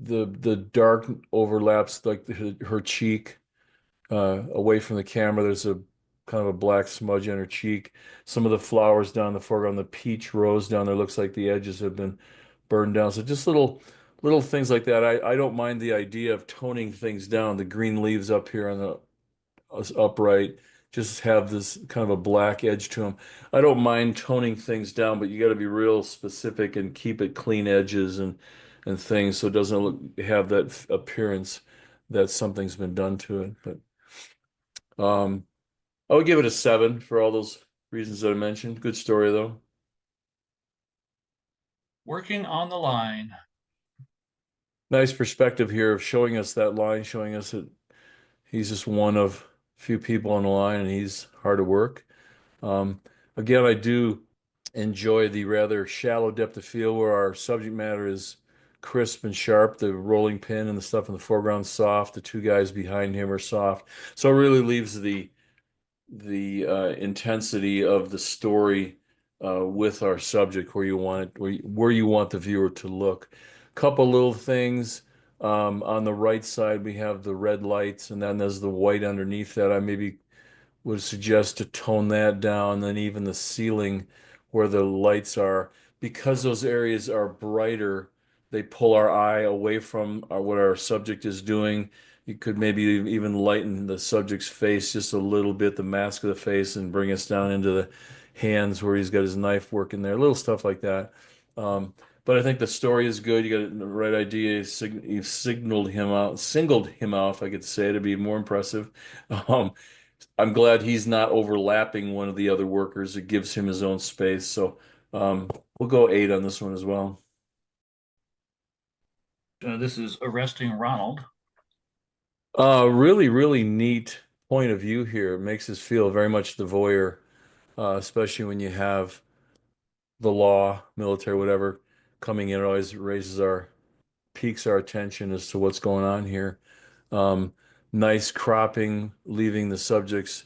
The dark overlaps like her cheek, away from the camera. There's a kind of a black smudge on her cheek. Some of the flowers down in the foreground, the peach rose down there looks like the edges have been burned down. So just little things like that. I don't mind the idea of toning things down. The green leaves up here on the upright just have this kind of a black edge to them. I don't mind toning things down, but you got to be real specific and keep it clean edges and things so it doesn't have that appearance that something's been done to it. But I would give it a 7 for all those reasons that I mentioned. Good story though. Working on the line. Nice perspective here of showing us that line, showing us that he's just one of few people on the line and he's hard to work. Again, I do enjoy the rather shallow depth of field where our subject matter is crisp and sharp. The rolling pin and the stuff in the foreground soft. The two guys behind him are soft. So it really leaves the intensity of the story with our subject where you want it, where you want the viewer to look. Couple little things. On the right side, we have the red lights, and then there's the white underneath that. I maybe would suggest to tone that down, then even the ceiling where the lights are, because those areas are brighter, they pull our eye away from what our subject is doing. You could maybe even lighten the subject's face just a little bit, the mask of the face, and bring us down into the hands where he's got his knife working there, little stuff like that. But I think the story is good. You got the right idea. You've singled him out, if I could say, to be more impressive. Um, I'm glad he's not overlapping one of the other workers. It gives him his own space. So we'll go 8 on this one as well. This is arresting Ronald. Really, really neat point of view here. It makes us feel very much the voyeur, especially when you have the law, military, whatever, coming in. It always piques our attention as to what's going on here. Um, Nice cropping, leaving the subjects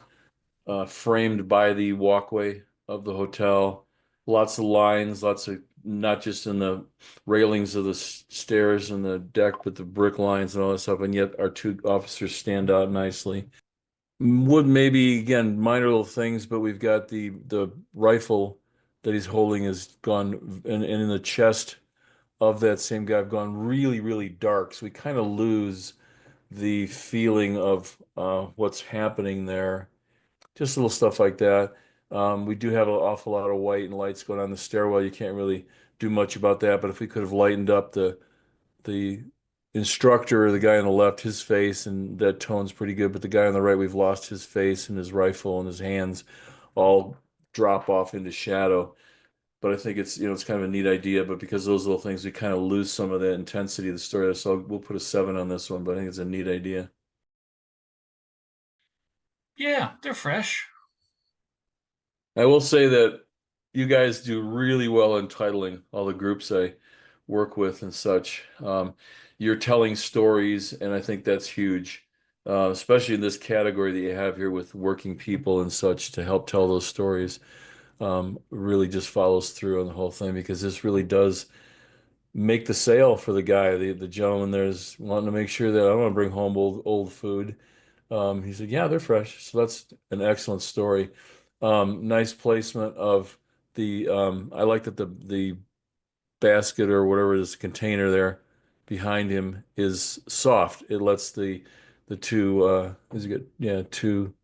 framed by the walkway of the hotel. Lots of lines, lots of not just in the railings of the stairs and the deck, but the brick lines and all that stuff. And yet our two officers stand out nicely. Would maybe again minor little things, but we've got the rifle that he's holding has gone and in the chest of that same guy have gone really, really dark. So we kind of lose the feeling of what's happening there. Just little stuff like that. We do have an awful lot of white and lights going on the stairwell. You can't really do much about that, but if we could have lightened up the instructor or the guy on the left, his face, and that tone's pretty good. But the guy on the right, we've lost his face and his rifle and his hands all drop off into shadow. But I think it's kind of a neat idea. But because of those little things, we kind of lose some of the intensity of the story. So we'll put a 7 on this one. But I think it's a neat idea. Yeah, they're fresh. I will say that you guys do really well in titling all the groups I work with and such. You're telling stories, and I think that's huge, especially in this category that you have here with working people and such to help tell those stories. Really just follows through on the whole thing because this really does make the sale for the guy. The gentleman there's wanting to make sure that I don't want to bring home old food. He said, "Yeah, they're fresh." So that's an excellent story. Nice placement of the. I like that the basket or whatever it is container there behind him is soft. It lets the two is it good? Yeah, two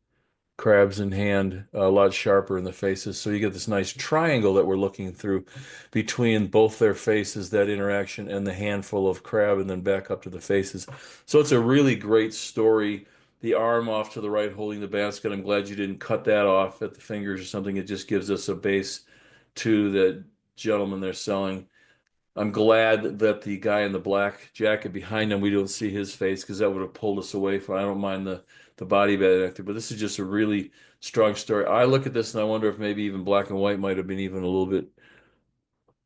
crabs in hand a lot sharper in the faces. So you get this nice triangle that we're looking through between both their faces, that interaction and the handful of crab and then back up to the faces. So it's a really great story. The arm off to the right holding the basket. I'm glad you didn't cut that off at the fingers or something. It just gives us a base to the gentleman they're selling. I'm glad that the guy in the black jacket behind him, we don't see his face because that would have pulled us away from. I don't mind the body bag actor, but this is just a really strong story. I look at this and I wonder if maybe even black and white might have been even a little bit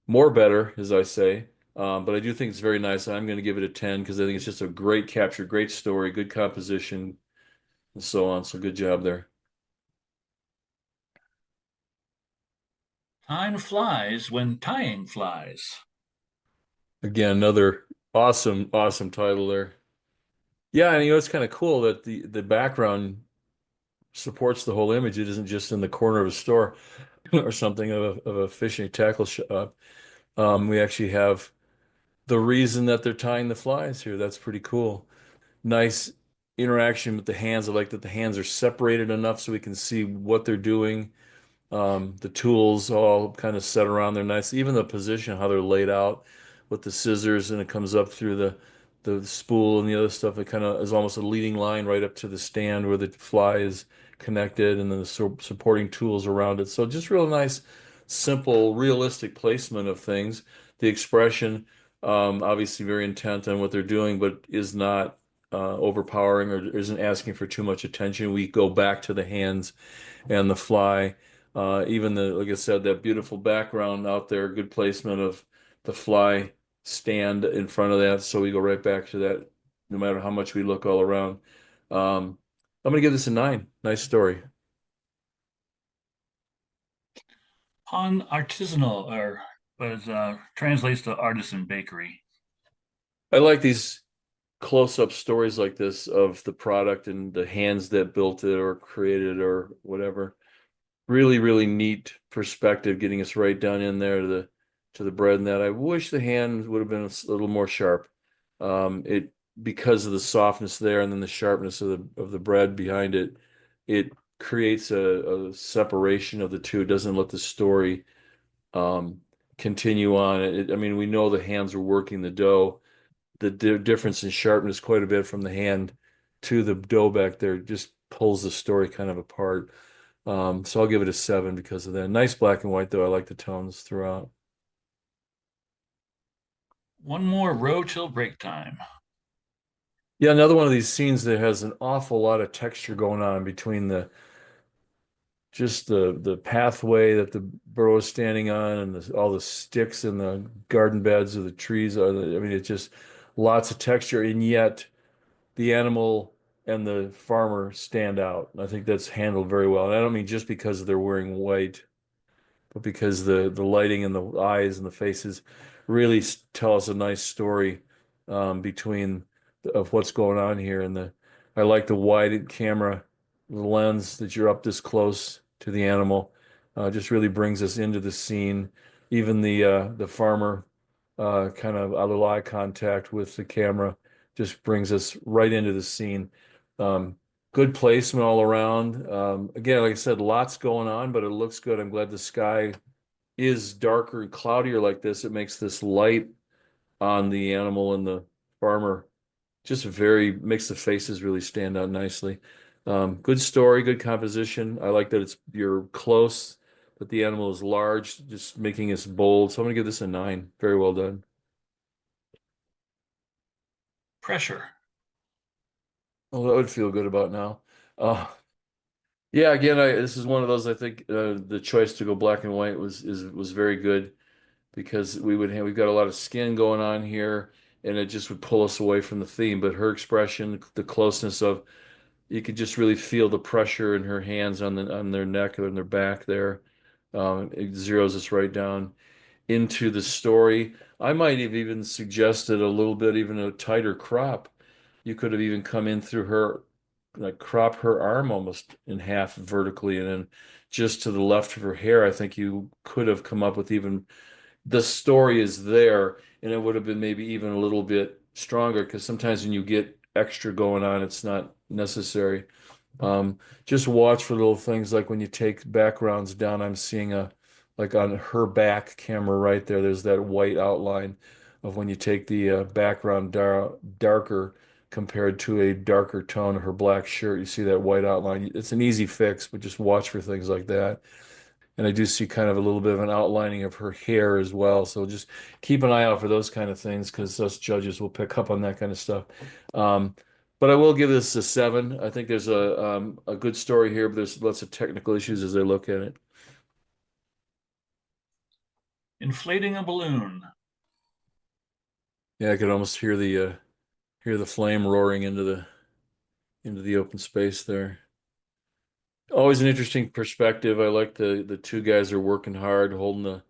more better, as I say. But I do think it's very nice. I'm going to give it a 10 because I think it's just a great capture, great story, good composition, and so on. So good job there. Time flies when tying flies. Again, another awesome, awesome title there. Yeah, and it's kind of cool that the background supports the whole image. It isn't just in the corner of a store or something of a fishing tackle shop. We actually have the reason that they're tying the flies here. That's pretty cool. Nice interaction with the hands. I like that the hands are separated enough so we can see what they're doing. The tools all kind of set around there nice. Even the position, how they're laid out with the scissors, and it comes up through the spool and the other stuff. It kind of is almost a leading line right up to the stand where the fly is connected, and then the supporting tools around it. So just real nice, simple, realistic placement of things. The expression, obviously very intent on what they're doing, but is not overpowering or isn't asking for too much attention. We go back to the hands and the fly. Even like I said, that beautiful background out there, good placement of the fly stand in front of that. So we go right back to that, no matter how much we look all around. I'm gonna give this a 9. Nice story. On artisanal, or but translates to artisan bakery. I like these close-up stories like this of the product and the hands that built it or created it or whatever. Really, really neat perspective, getting us right down in there to the bread and that. I wish the hand would have been a little more sharp. It because of the softness there and then the sharpness of the bread behind it, it creates a separation of the two. It doesn't let the story um, continue on. I mean, we know the hands were working the dough. The difference in sharpness quite a bit from the hand to the dough back there just pulls the story kind of apart. So I'll give it a 7 because of that. Nice black and white though. I like the tones throughout. One more row till break time. Yeah, another one of these scenes that has an awful lot of texture going on between the just the pathway that the burro is standing on and all the sticks in the garden beds of the trees. I mean, it's just lots of texture, and yet the animal and the farmer stand out. I think that's handled very well. And I don't mean just because they're wearing white, but because the lighting and the eyes and the faces really tell us a nice story between of what's going on here. And I like the wide camera lens that you're up this close to the animal. Just really brings us into the scene. Even the farmer kind of a little eye contact with the camera just brings us right into the scene. Um, Good placement all around. Again, like I said, lots going on, but it looks good. I'm glad the sky is darker and cloudier like this. It makes this light on the animal and the farmer just makes the faces really stand out nicely. Good story, good composition. I like that you're close, but the animal is large, just making us bold. So I'm gonna give this a 9. Very well done. Pressure. Oh, that would feel good about now. Uh, Yeah, again, this is one of those. I think the choice to go black and white was very good because we've got a lot of skin going on here, and it just would pull us away from the theme. But her expression, the closeness of, you could just really feel the pressure in her hands on their neck and their back there. It zeroes us right down into the story. I might have even suggested a little bit, even a tighter crop. You could have even come in through her, like crop her arm almost in half vertically, and then just to the left of her hair. I think you could have come up with even the story is there, and it would have been maybe even a little bit stronger because sometimes when you get extra going on, it's not necessary. Just watch for little things like when you take backgrounds down, I'm seeing like on her back camera right there, there's that white outline of when you take the background darker compared to a darker tone of her black shirt, you see that white outline. It's an easy fix, but just watch for things like that. And I do see kind of a little bit of an outlining of her hair as well. So just keep an eye out for those kind of things because us judges will pick up on that kind of stuff. Um, but I will give this a 7. I think there's a good story here, but there's lots of technical issues as I look at it. Inflating a balloon. Yeah, I could almost hear the flame roaring into the open space there. Always an interesting perspective. I like the two guys are working hard, holding the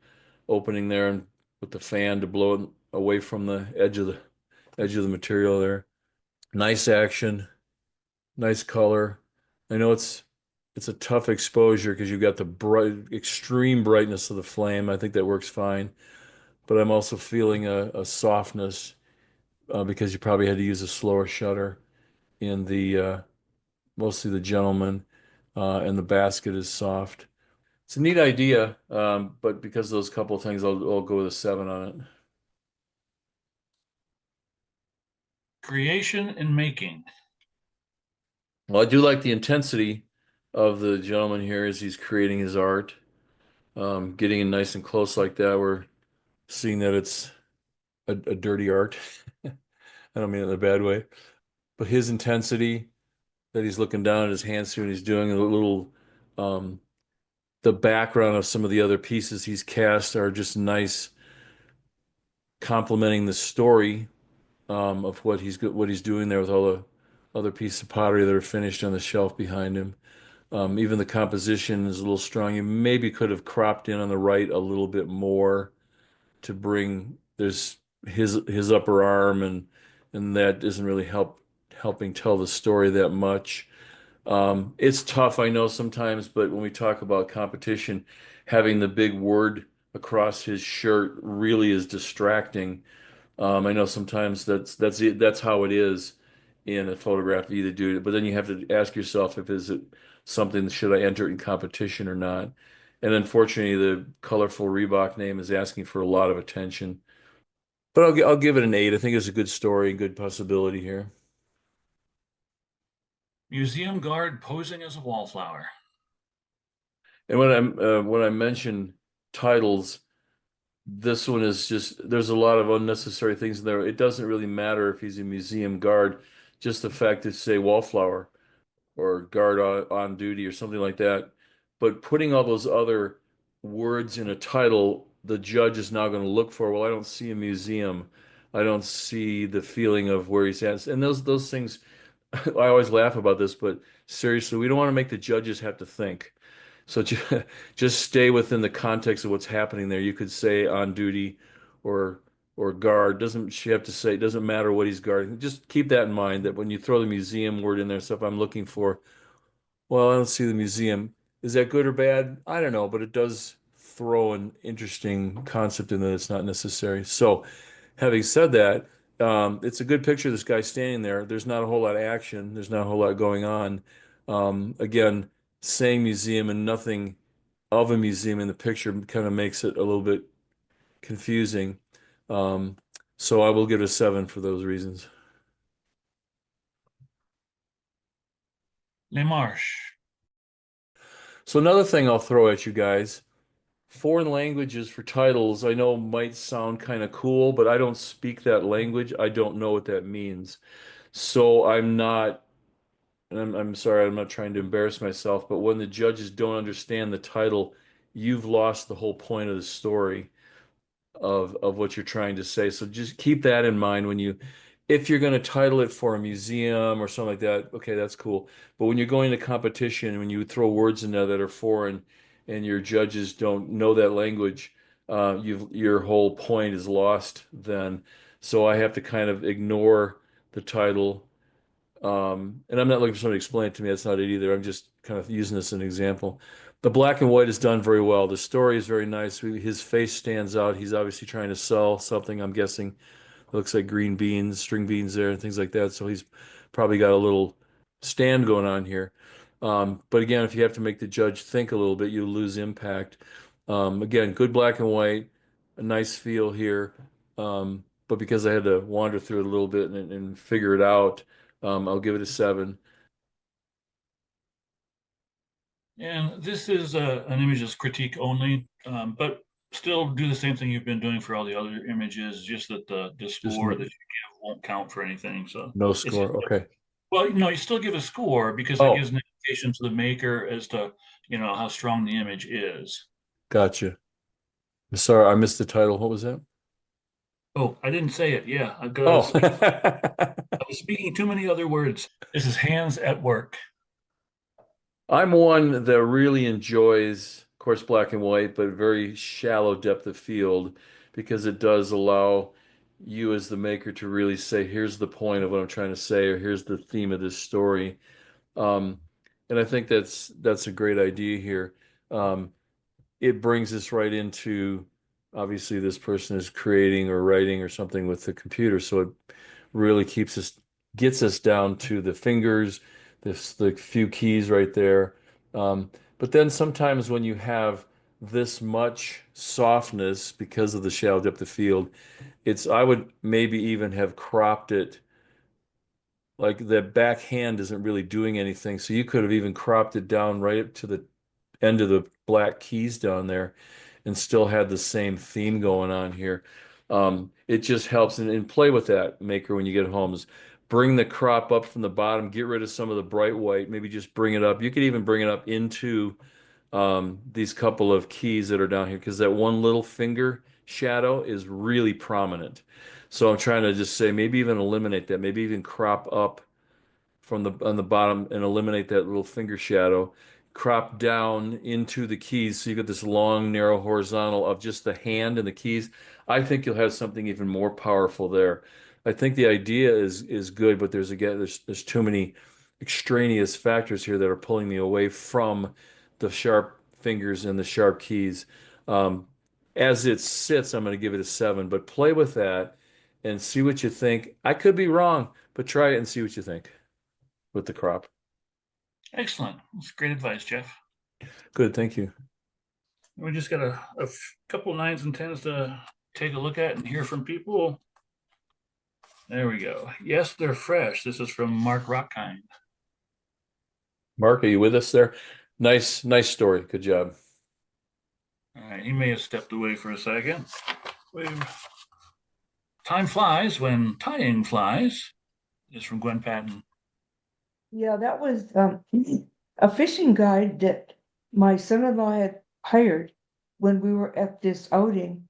opening there and with the fan to blow it away from the edge of the material there. Nice action, nice color. I know it's a tough exposure because you've got the extreme brightness of the flame. I think that works fine, but I'm also feeling a softness because you probably had to use a slower shutter in the mostly the gentleman, and the basket is soft. It's a neat idea, but because of those couple of things, I'll go with a 7 on it. Creation and making. Well, I do like the intensity of the gentleman here as he's creating his art. Getting in nice and close like that, we're seeing that it's a dirty art. I don't mean it in a bad way, but his intensity that he's looking down at his hands when he's doing a little, um, the background of some of the other pieces he's cast are just nice, complementing the story of what he's doing there with all the other pieces of pottery that are finished on the shelf behind him. Even the composition is a little strong. You maybe could have cropped in on the right a little bit more to bring there's his upper arm and that isn't really helping tell the story that much. It's tough, I know sometimes, but when we talk about competition, having the big word across his shirt really is distracting. I know sometimes that's how it is in a photograph. You either do it, but then you have to ask yourself if is it something that should I enter in competition or not. And unfortunately, the colorful Reebok name is asking for a lot of attention. But I'll give it an 8. I think it's a good story, good possibility here. Museum guard posing as a wallflower. And when I mention titles, this one is just there's a lot of unnecessary things in there. It doesn't really matter if he's a museum guard, just the fact to say wallflower or guard on duty or something like that. But putting all those other words in a title, the judge is now going to look for, well, I don't see a museum. I don't see the feeling of where he's at. And those things, I always laugh about this, but seriously, we don't want to make the judges have to think. So just stay within the context of what's happening there. You could say on duty or or guard. Doesn't she have to say it doesn't matter what he's guarding. Just keep that in mind that when you throw the museum word in there, stuff I'm looking for, well, I don't see the museum. Is that good or bad? I don't know, but it does throw an interesting concept in that it's not necessary. So, having said that, it's a good picture of this guy standing there. There's not a whole lot of action. There's not a whole lot going on. Again, saying museum and nothing of a museum in the picture kind of makes it a little bit confusing. Um, so I will give it a 7 for those reasons. Les Marches. So another thing I'll throw at you guys, foreign languages for titles, I know might sound kind of cool, but I don't speak that language. I don't know what that means. So I'm not, and I'm sorry, I'm not trying to embarrass myself, but when the judges don't understand the title, you've lost the whole point of the story of what you're trying to say. So just keep that in mind when you if you're going to title it for a museum or something like that, okay, that's cool. But when you're going to competition, when you throw words in there that are foreign and your judges don't know that language, your whole point is lost then. So I have to kind of ignore the title. And I'm not looking for somebody to explain it to me. That's not it either. I'm just kind of using this as an example. The black and white is done very well. The story is very nice. His face stands out. He's obviously trying to sell something, I'm guessing. It looks like green beans, string beans there, and things like that. So he's probably got a little stand going on here. But again, if you have to make the judge think a little bit, you lose impact. Again, good black and white, a nice feel here. But because I had to wander through it a little bit and figure it out, I'll give it a 7. And this is an images critique only, but still do the same thing you've been doing for all the other images, just that the score that you give won't count for anything. So No it's score. Okay. well, you still give a score because it Oh, gives an indication to the maker as to, how strong the image is. gotcha. I'm sorry, I missed the title. What was that? Oh, I didn't say it. Yeah, Oh, I was speaking too many other words. This is hands at work. I'm one that really enjoys, of course, black and white, but very shallow depth of field because it does allow you as the maker to really say, here's the point of what I'm trying to say, or here's the theme of this story. Um, and I think that's a great idea here. It brings us right into, obviously this person is creating or writing or something with the computer, so it really gets us down to the fingers, the few keys right there. But then sometimes when you have this much softness because of the shallow depth of field, I would maybe even have cropped it, like the back hand isn't really doing anything. So you could have even cropped it down right up to the end of the black keys down there and still had the same theme going on here. It just helps, and play with that, maker, when you get home, is bring the crop up from the bottom, get rid of some of the bright white, maybe just bring it up. You could even bring it up into these couple of keys that are down here, because that one little finger shadow is really prominent. So I'm trying to just say, maybe even eliminate that, maybe even crop up from on the bottom and eliminate that little finger shadow, crop down into the keys so you get this long, narrow horizontal of just the hand and the keys. I think you'll have something even more powerful there. I think the idea is good, but there's too many extraneous factors here that are pulling me away from the sharp fingers and the sharp keys. Um, as it sits, I'm going to give it a 7, but play with that and see what you think. I could be wrong, but try it and see what you think with the crop. Excellent. That's great advice, Jeff. Good, thank you. We just got a couple 9s and 10s to take a look at and hear from people. There we go. Yes, they're fresh. This is from Mark Rockkind. Mark, are you with us there? Nice story. Good job. All right, he may have stepped away for a second. Time flies when tying flies is from Gwen Patton. Yeah, that was a fishing guide that my son-in-law had hired when we were at this outing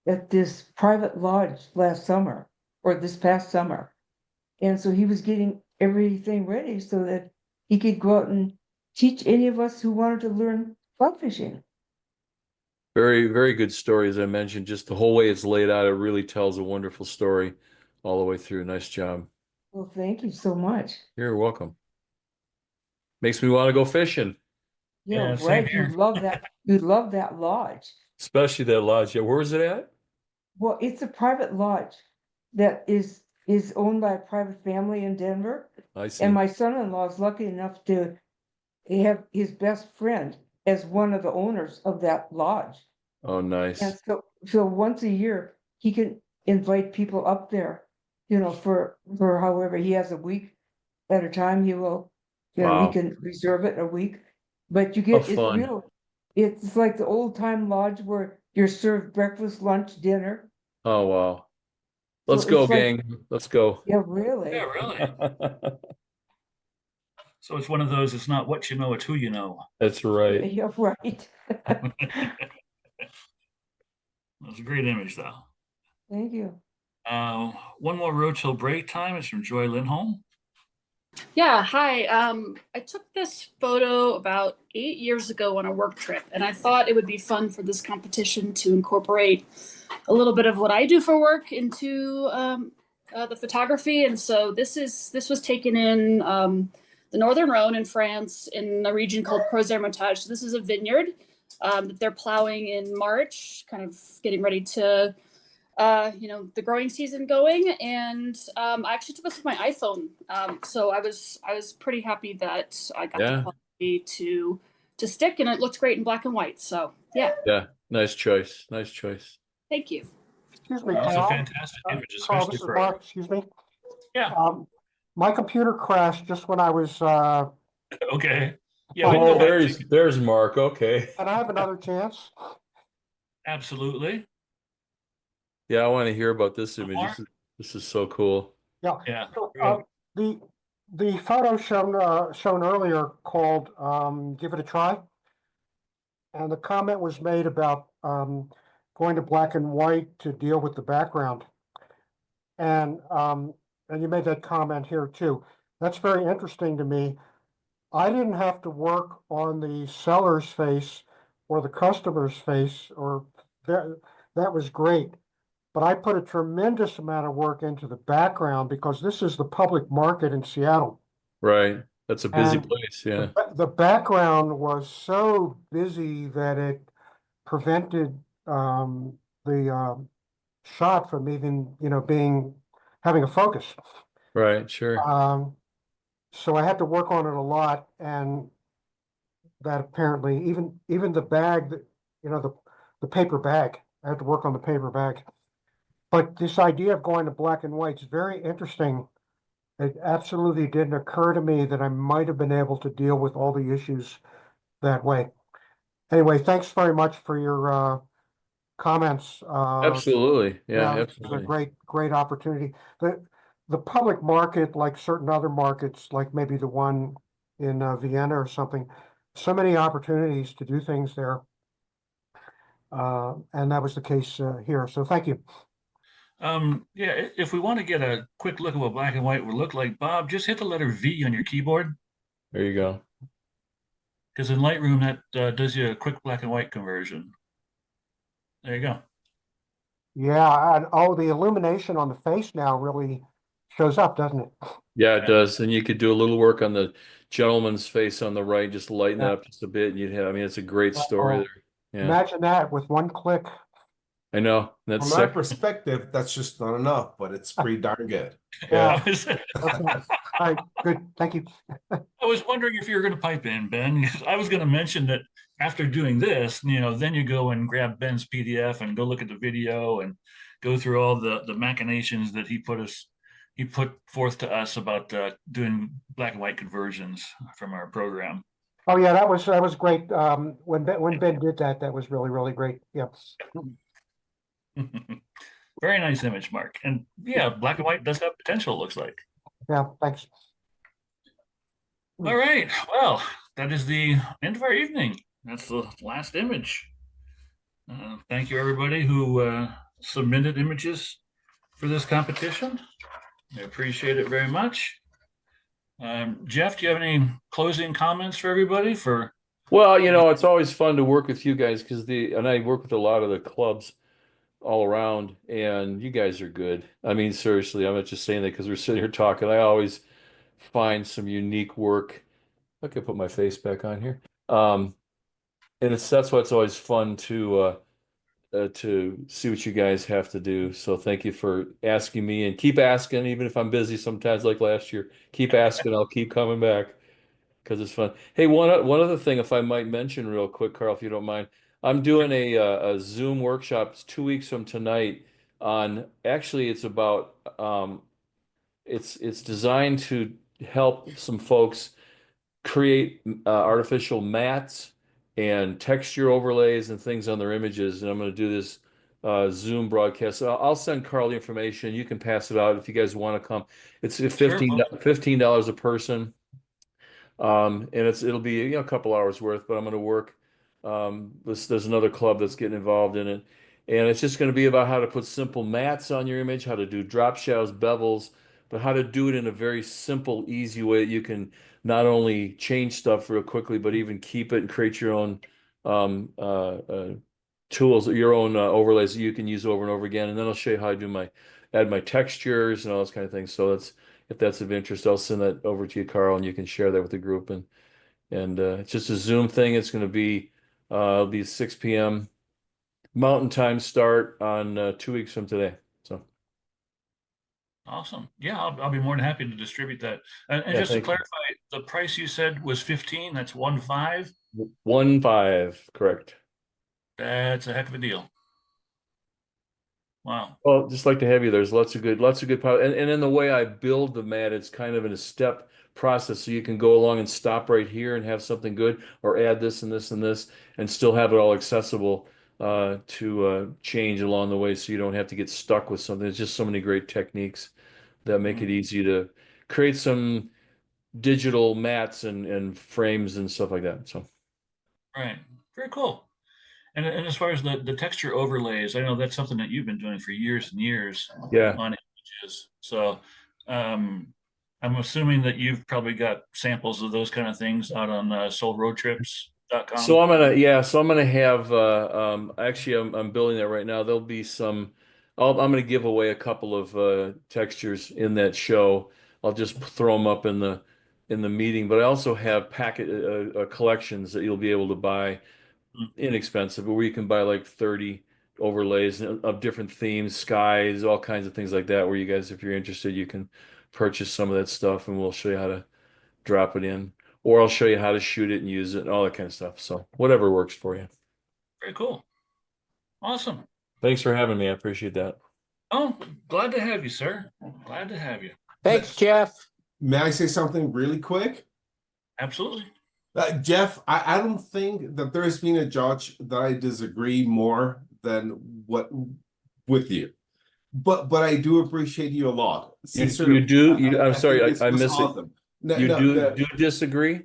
at this private lodge last summer, or this past summer. And so he was getting everything ready so that he could go out and teach any of us who wanted to learn fly fishing. Very, very good story. As I mentioned, just the whole way it's laid out, it really tells a wonderful story all the way through. Nice job. Well, thank you so much. You're welcome. Makes me want to go fishing, Yeah, Yeah, same right. here. You'd love that lodge. especially that lodge. Yeah, where is it at? Well, it's a private lodge that is owned by a private family in Denver. I see. And my son-in-law is lucky enough to have his best friend as one of the owners of that lodge. Oh, nice. And so once a year, he can invite people up there, for however he has a week at a time, he will, he Wow. can reserve it a week. But How fun. It's like the old time lodge where you're served breakfast, lunch, dinner. Oh, wow. So Let's go, it's like, gang. Let's go. yeah, really. Yeah, really. So it's one of those, it's not what you know, it's who you know. That's right. Yeah, right. That's a great image, though. Thank you. One more road till break time is from Joy Lindholm. Yeah, hi. I took this photo about 8 years ago on a work trip, and I thought it would be fun for this competition to incorporate a little bit of what I do for work into the photography. And so this was taken in the Northern Rhone in France in a region called Crozes-Hermitage. So this is a vineyard that they're plowing in March, kind of getting ready to the growing season going. And I actually took this with my iPhone. So I was pretty happy that I got the quality to stick, and it looks great in black and white. So yeah. Yeah. Nice choice. Nice choice. Thank you. Excuse me, That's a Carl. fantastic image, Carl, especially this is for Mark, excuse me. Yeah. My computer crashed just when I was, okay. Yeah, we can Oh, go back there's Mark. Okay. can I have another chance? absolutely. Yeah, I want to hear about this image. Mark? This is so cool. Yeah. Yeah. So, the photo shown earlier called "Give It a Try," and the comment was made about going to black and white to deal with the background, and you made that comment here too. That's very interesting to me. I didn't have to work on the seller's face or the customer's face, or that was great. but I put a tremendous amount of work into the background because this is the public market in Seattle. Right. That's a busy And place. Yeah. the background was so busy that it prevented the shot from even, having a focus. Right. Sure. So I had to work on it a lot, and that apparently even the bag that, the paper bag, I had to work on the paper bag. But this idea of going to black and white is very interesting. It absolutely didn't occur to me that I might have been able to deal with all the issues that way. Anyway, thanks very much for your comments. Absolutely. Yeah. Yeah, it's a Absolutely. great opportunity. The public market, like certain other markets, like maybe the one in Vienna or something, so many opportunities to do things there. And that was the case here. So thank you. Yeah, if we want to get a quick look at what black and white would look like, Bob, just hit the letter V on your keyboard, There you go. because in Lightroom that does you a quick black and white conversion. There you go. Yeah, and the illumination on the face now really shows up, doesn't it? Yeah, it does. And you could do a little work on the gentleman's face on the right, just lighten that Yeah. up just a bit. And you'd have, I mean, it's a great story Oh, there. Yeah, imagine that with one click. I know. That's From my sick. perspective, that's just not enough, but it's pretty darn good. Yeah. I was, Okay. All right, good. Thank you. I was wondering if you were going to pipe in, Ben. 'Cause I was going to mention that after doing this, then you go and grab Ben's PDF and go look at the video and go through all the machinations that he put forth to us about doing black and white conversions from our program. Oh yeah, that was great. When Ben did that, that was really great. Yeah. Very nice image, Mark. And yeah, black and white does have potential, looks like. Yeah. Thanks. All right. Well, that is the end of our evening. That's the last image. Thank you, everybody who submitted images for this competition. I appreciate it very much. Jeff, do you have any closing comments for everybody? Well, it's always fun to work with you guys because and I work with a lot of the clubs all around, and you guys are good. I mean, seriously, I'm not just saying that because we're sitting here talking. I always find some unique work. I could put my face back on here. And that's why it's always fun to see what you guys have to do. So thank you for asking me, and keep asking, even if I'm busy sometimes, like last year. Keep asking, I'll keep coming back because it's fun. Hey, one other thing, if I might mention real quick, Carl, if you don't mind, I'm doing a Zoom workshop. It's 2 weeks from tonight. Actually, it's about it's designed to help some folks create artificial mats and texture overlays and things on their images. And I'm going to do this Zoom broadcast. So I'll send Carl the information. You can pass it out if you guys want to come. It's $15 a person. And it'll be a couple hours worth, but I'm going to work. There's another club that's getting involved in it. And it's just going to be about how to put simple mats on your image, how to do drop shadows, bevels, but how to do it in a very simple, easy way that you can not only change stuff real quickly, but even keep it and create your own tools, your own overlays that you can use over and over again. And then I'll show you how I add my textures and all those kind of things. So if that's of interest, I'll send that over to you, Carl, and you can share that with the group. And it's just a Zoom thing. It's going to be it'll be 6 p.m. Mountain Time start on 2 weeks from today. So Awesome. Yeah, I'll be more than happy to distribute that. And Yeah, just to thank you. clarify, the price you said was 15. That's 1.5. 1.5, correct. That's a heck of a deal. Wow. Well, just like to have you, there's lots of good and in the way I build the mat, it's kind of in a step process. So you can go along and stop right here and have something good, or add this and this and this, and still have it all accessible to change along the way, so you don't have to get stuck with something. There's just so many great techniques that make it easy to create some digital mats and frames and stuff like that. So Right. Very cool. And as far as the texture overlays, I know that's something that you've been doing for years and years yeah. on images. So I'm assuming that you've probably got samples of those kind of things out on soulroadtrips.com. So I'm gonna have actually I'm building that right now. There'll be some I'm going to give away a couple of textures in that show. I'll just throw them up in the meeting, but I also have packet collections that you'll be able to buy inexpensive, where you can buy like 30 overlays of different themes, skies, all kinds of things like that, where you guys, if you're interested, you can purchase some of that stuff and we'll show you how to drop it in, or I'll show you how to shoot it and use it and all that kind of stuff. So whatever works for you. Very cool. Awesome. Thanks for having me. I appreciate that. Oh, glad to have you, sir. Glad to have you. Thanks, Jeff. May I say something really quick? Absolutely. Jeff, I don't think that there's been a judge that I disagree more than what with you. But I do appreciate you a lot. Sincerely. I'm sorry, think this I was missed it. awesome. No, You no, do no, do disagree?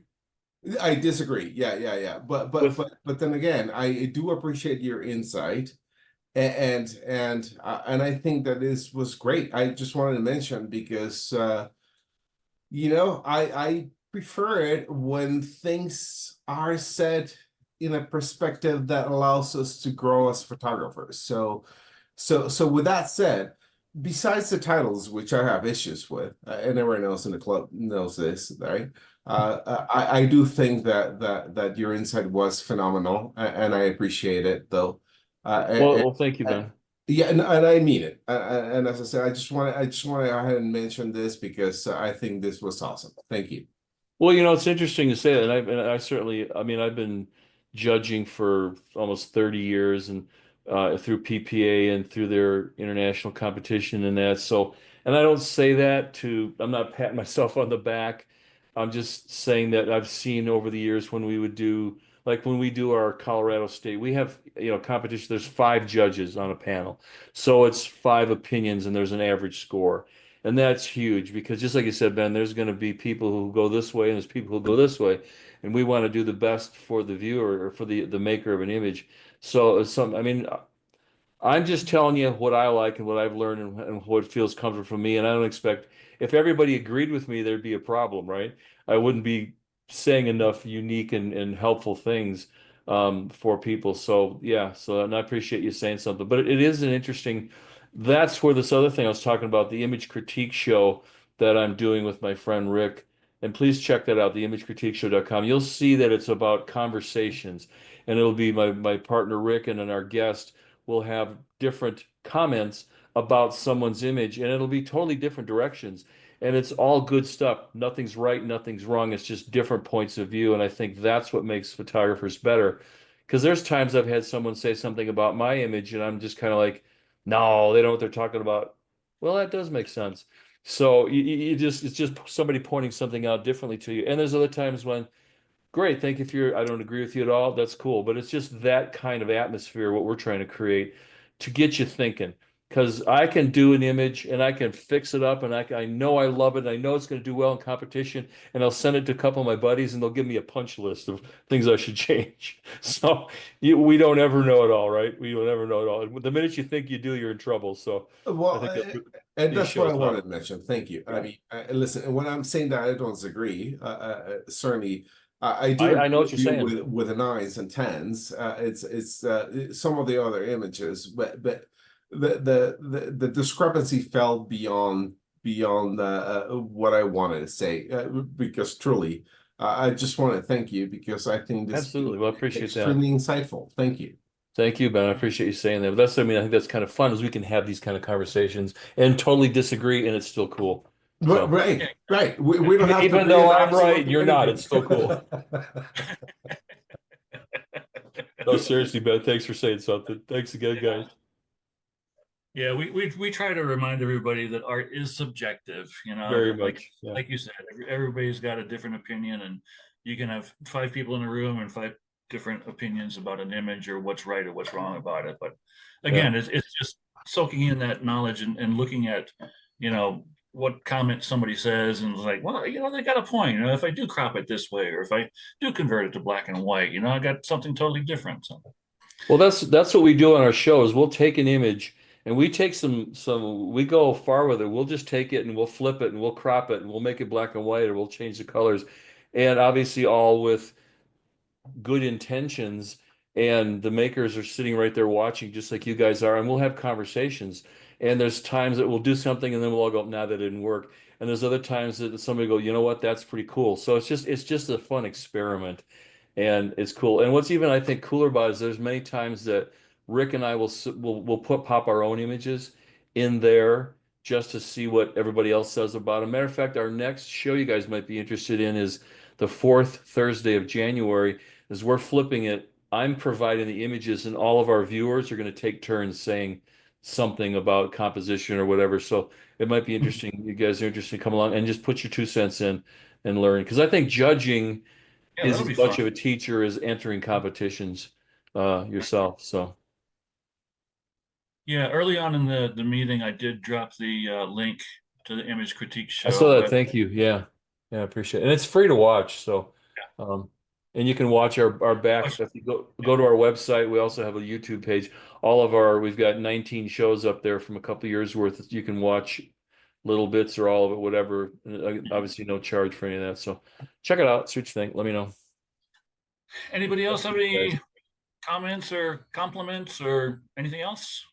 I disagree. Yeah. But then again, I do appreciate your insight. And I think that this was great. I just wanted to mention because I prefer it when things are said in a perspective that allows us to grow as photographers. So with that said, besides the titles, which I have issues with, and everyone else in the club knows this, right? I do think that your insight was phenomenal, and I appreciate it, though. Well, thank you, Ben. Yeah, and I mean it. And as I said, I just want to go ahead and mention this because I think this was awesome. Thank you. Well, it's interesting to say that, and I certainly, I mean, I've been judging for almost 30 years, and through PPA and through their international competition and that. So, and I don't say that I'm not patting myself on the back. I'm just saying that I've seen over the years when we would do, like when we do our Colorado State, we have, competition. There's 5 judges on a panel. So it's 5 opinions and there's an average score. And that's huge because just like you said, Ben, there's going to be people who go this way and there's people who go this way. And we want to do the best for the viewer or for the maker of an image. So I mean, I'm just telling you what I like and what I've learned and what feels comfortable for me. And I don't expect, if everybody agreed with me, there'd be a problem, right? I wouldn't be saying enough unique and helpful things for people. So yeah, and I appreciate you saying something. But it is an interesting, that's where this other thing I was talking about, the image critique show that I'm doing with my friend Rick. And please check that out, theimagecritiqueshow.com. You'll see that it's about conversations. And it'll be my partner Rick and then our guest will have different comments about someone's image, and it'll be totally different directions. And it's all good stuff. Nothing's right, nothing's wrong. It's just different points of view. And I think that's what makes photographers better. Because there's times I've had someone say something about my image, and I'm just kind of like, no, they don't know what they're talking about. Well, that does make sense. So it's just somebody pointing something out differently to you. And there's other times when, great, thank you for I don't agree with you at all. That's cool. But it's just that kind of atmosphere, what we're trying to create to get you thinking. Because I can do an image and I can fix it up and I know I love it. And I know it's going to do well in competition. And I'll send it to a couple of my buddies and they'll give me a punch list of things I should change. So we don't ever know it all, right? We don't ever know it all. The minute you think you do, you're in trouble. So Well, I think and these that's what I shows wanted help. to mention. Thank you. I mean, listen, when I'm saying that I don't disagree, certainly I do I know what agree you're saying. with the 9s and 10s. It's some of the other images, but the discrepancy fell beyond what I wanted to say because truly, I just want to thank you because I think this Absolutely. Well, I appreciate that. extremely insightful. Thank you. Thank you, Ben. I appreciate you saying that. But I think that's kind of fun is we can have these kind of conversations and totally disagree and it's still cool. So, Right. We don't have to even agree though on I'm right, absolutely you're not, anything. it's still cool. No, seriously, Ben, thanks for saying something. Thanks again, guys. Yeah, we try to remind everybody that art is subjective, Very like much. Yeah. like you said, everybody's got a different opinion, and you can have 5 people in a room and 5 different opinions about an image or what's right or what's wrong about it. But again, it's just soaking in that knowledge and looking at, what comment somebody says and it's like, well, they got a point. If I do crop it this way, or if I do convert it to black and white, I got something totally different. So. Well, that's what we do on our shows. We'll take an image and we take we go far with it. We'll just take it and we'll flip it and we'll crop it and we'll make it black and white or we'll change the colors. And obviously all with good intentions and the makers are sitting right there watching, just like you guys are, and we'll have conversations. And there's times that we'll do something, and then we'll all go, "Nah, that didn't work." And there's other times that somebody go, "You know what? That's pretty cool." So it's just a fun experiment, and it's cool. And what's even I think cooler about it is there's many times that Rick and I will pop our own images in there just to see what everybody else says about it. Matter of fact, our next show you guys might be interested in is the fourth Thursday of January. As we're flipping it, I'm providing the images, and all of our viewers are going to take turns saying something about composition or whatever. So it might be interesting. You guys are interested to come along and just put your 2 cents in and learn. Because I think judging Yeah, is that'll be as much fun. of a teacher as entering competitions yourself. So Yeah, early on in the meeting, I did drop the link to the image critique I show saw that. web. Thank you. Yeah. Yeah, I appreciate it. And it's free to watch. So and you can watch our back if you go to our website. We also have a YouTube page. We've got 19 shows up there from a couple of years worth. You can watch little bits or all of it, whatever. Obviously no charge for any of that. So check it out, see what you think. Let me know. Anybody else have Guys. any comments or compliments or anything else?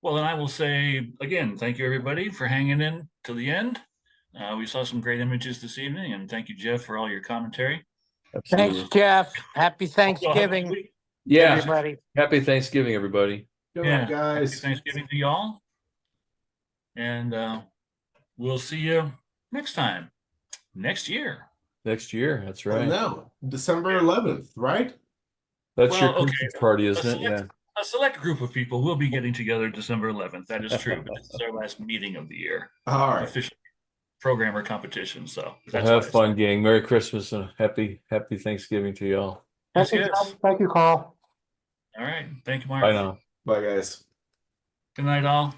Well, then I will say again, thank you everybody for hanging in to the end. We saw some great images this evening, and thank you, Jeff, for all your commentary. Absolutely. Thanks, Jeff. Happy Y'all have a good Thanksgiving, week. Yeah. everybody. Happy Thanksgiving, everybody. Good Yeah, night, happy guys. Thanksgiving to y'all, and we'll see you next time, next year. Next year. That's Oh, right. no, December Yeah. 11th, right? That's your Well, okay. Christmas party, A isn't it? Yeah. select group of people will be getting together December 11th. That is true, but this is our last meeting of the year, All right. official programmer competition. So Well, that's have why. fun, gang. Merry Christmas and happy Thanksgiving to y'all. Yes, Thank you, yes. Jeff. Thank you, Carl. All right. Thank you, Mark. Bye now. Bye, guys. Good night, all.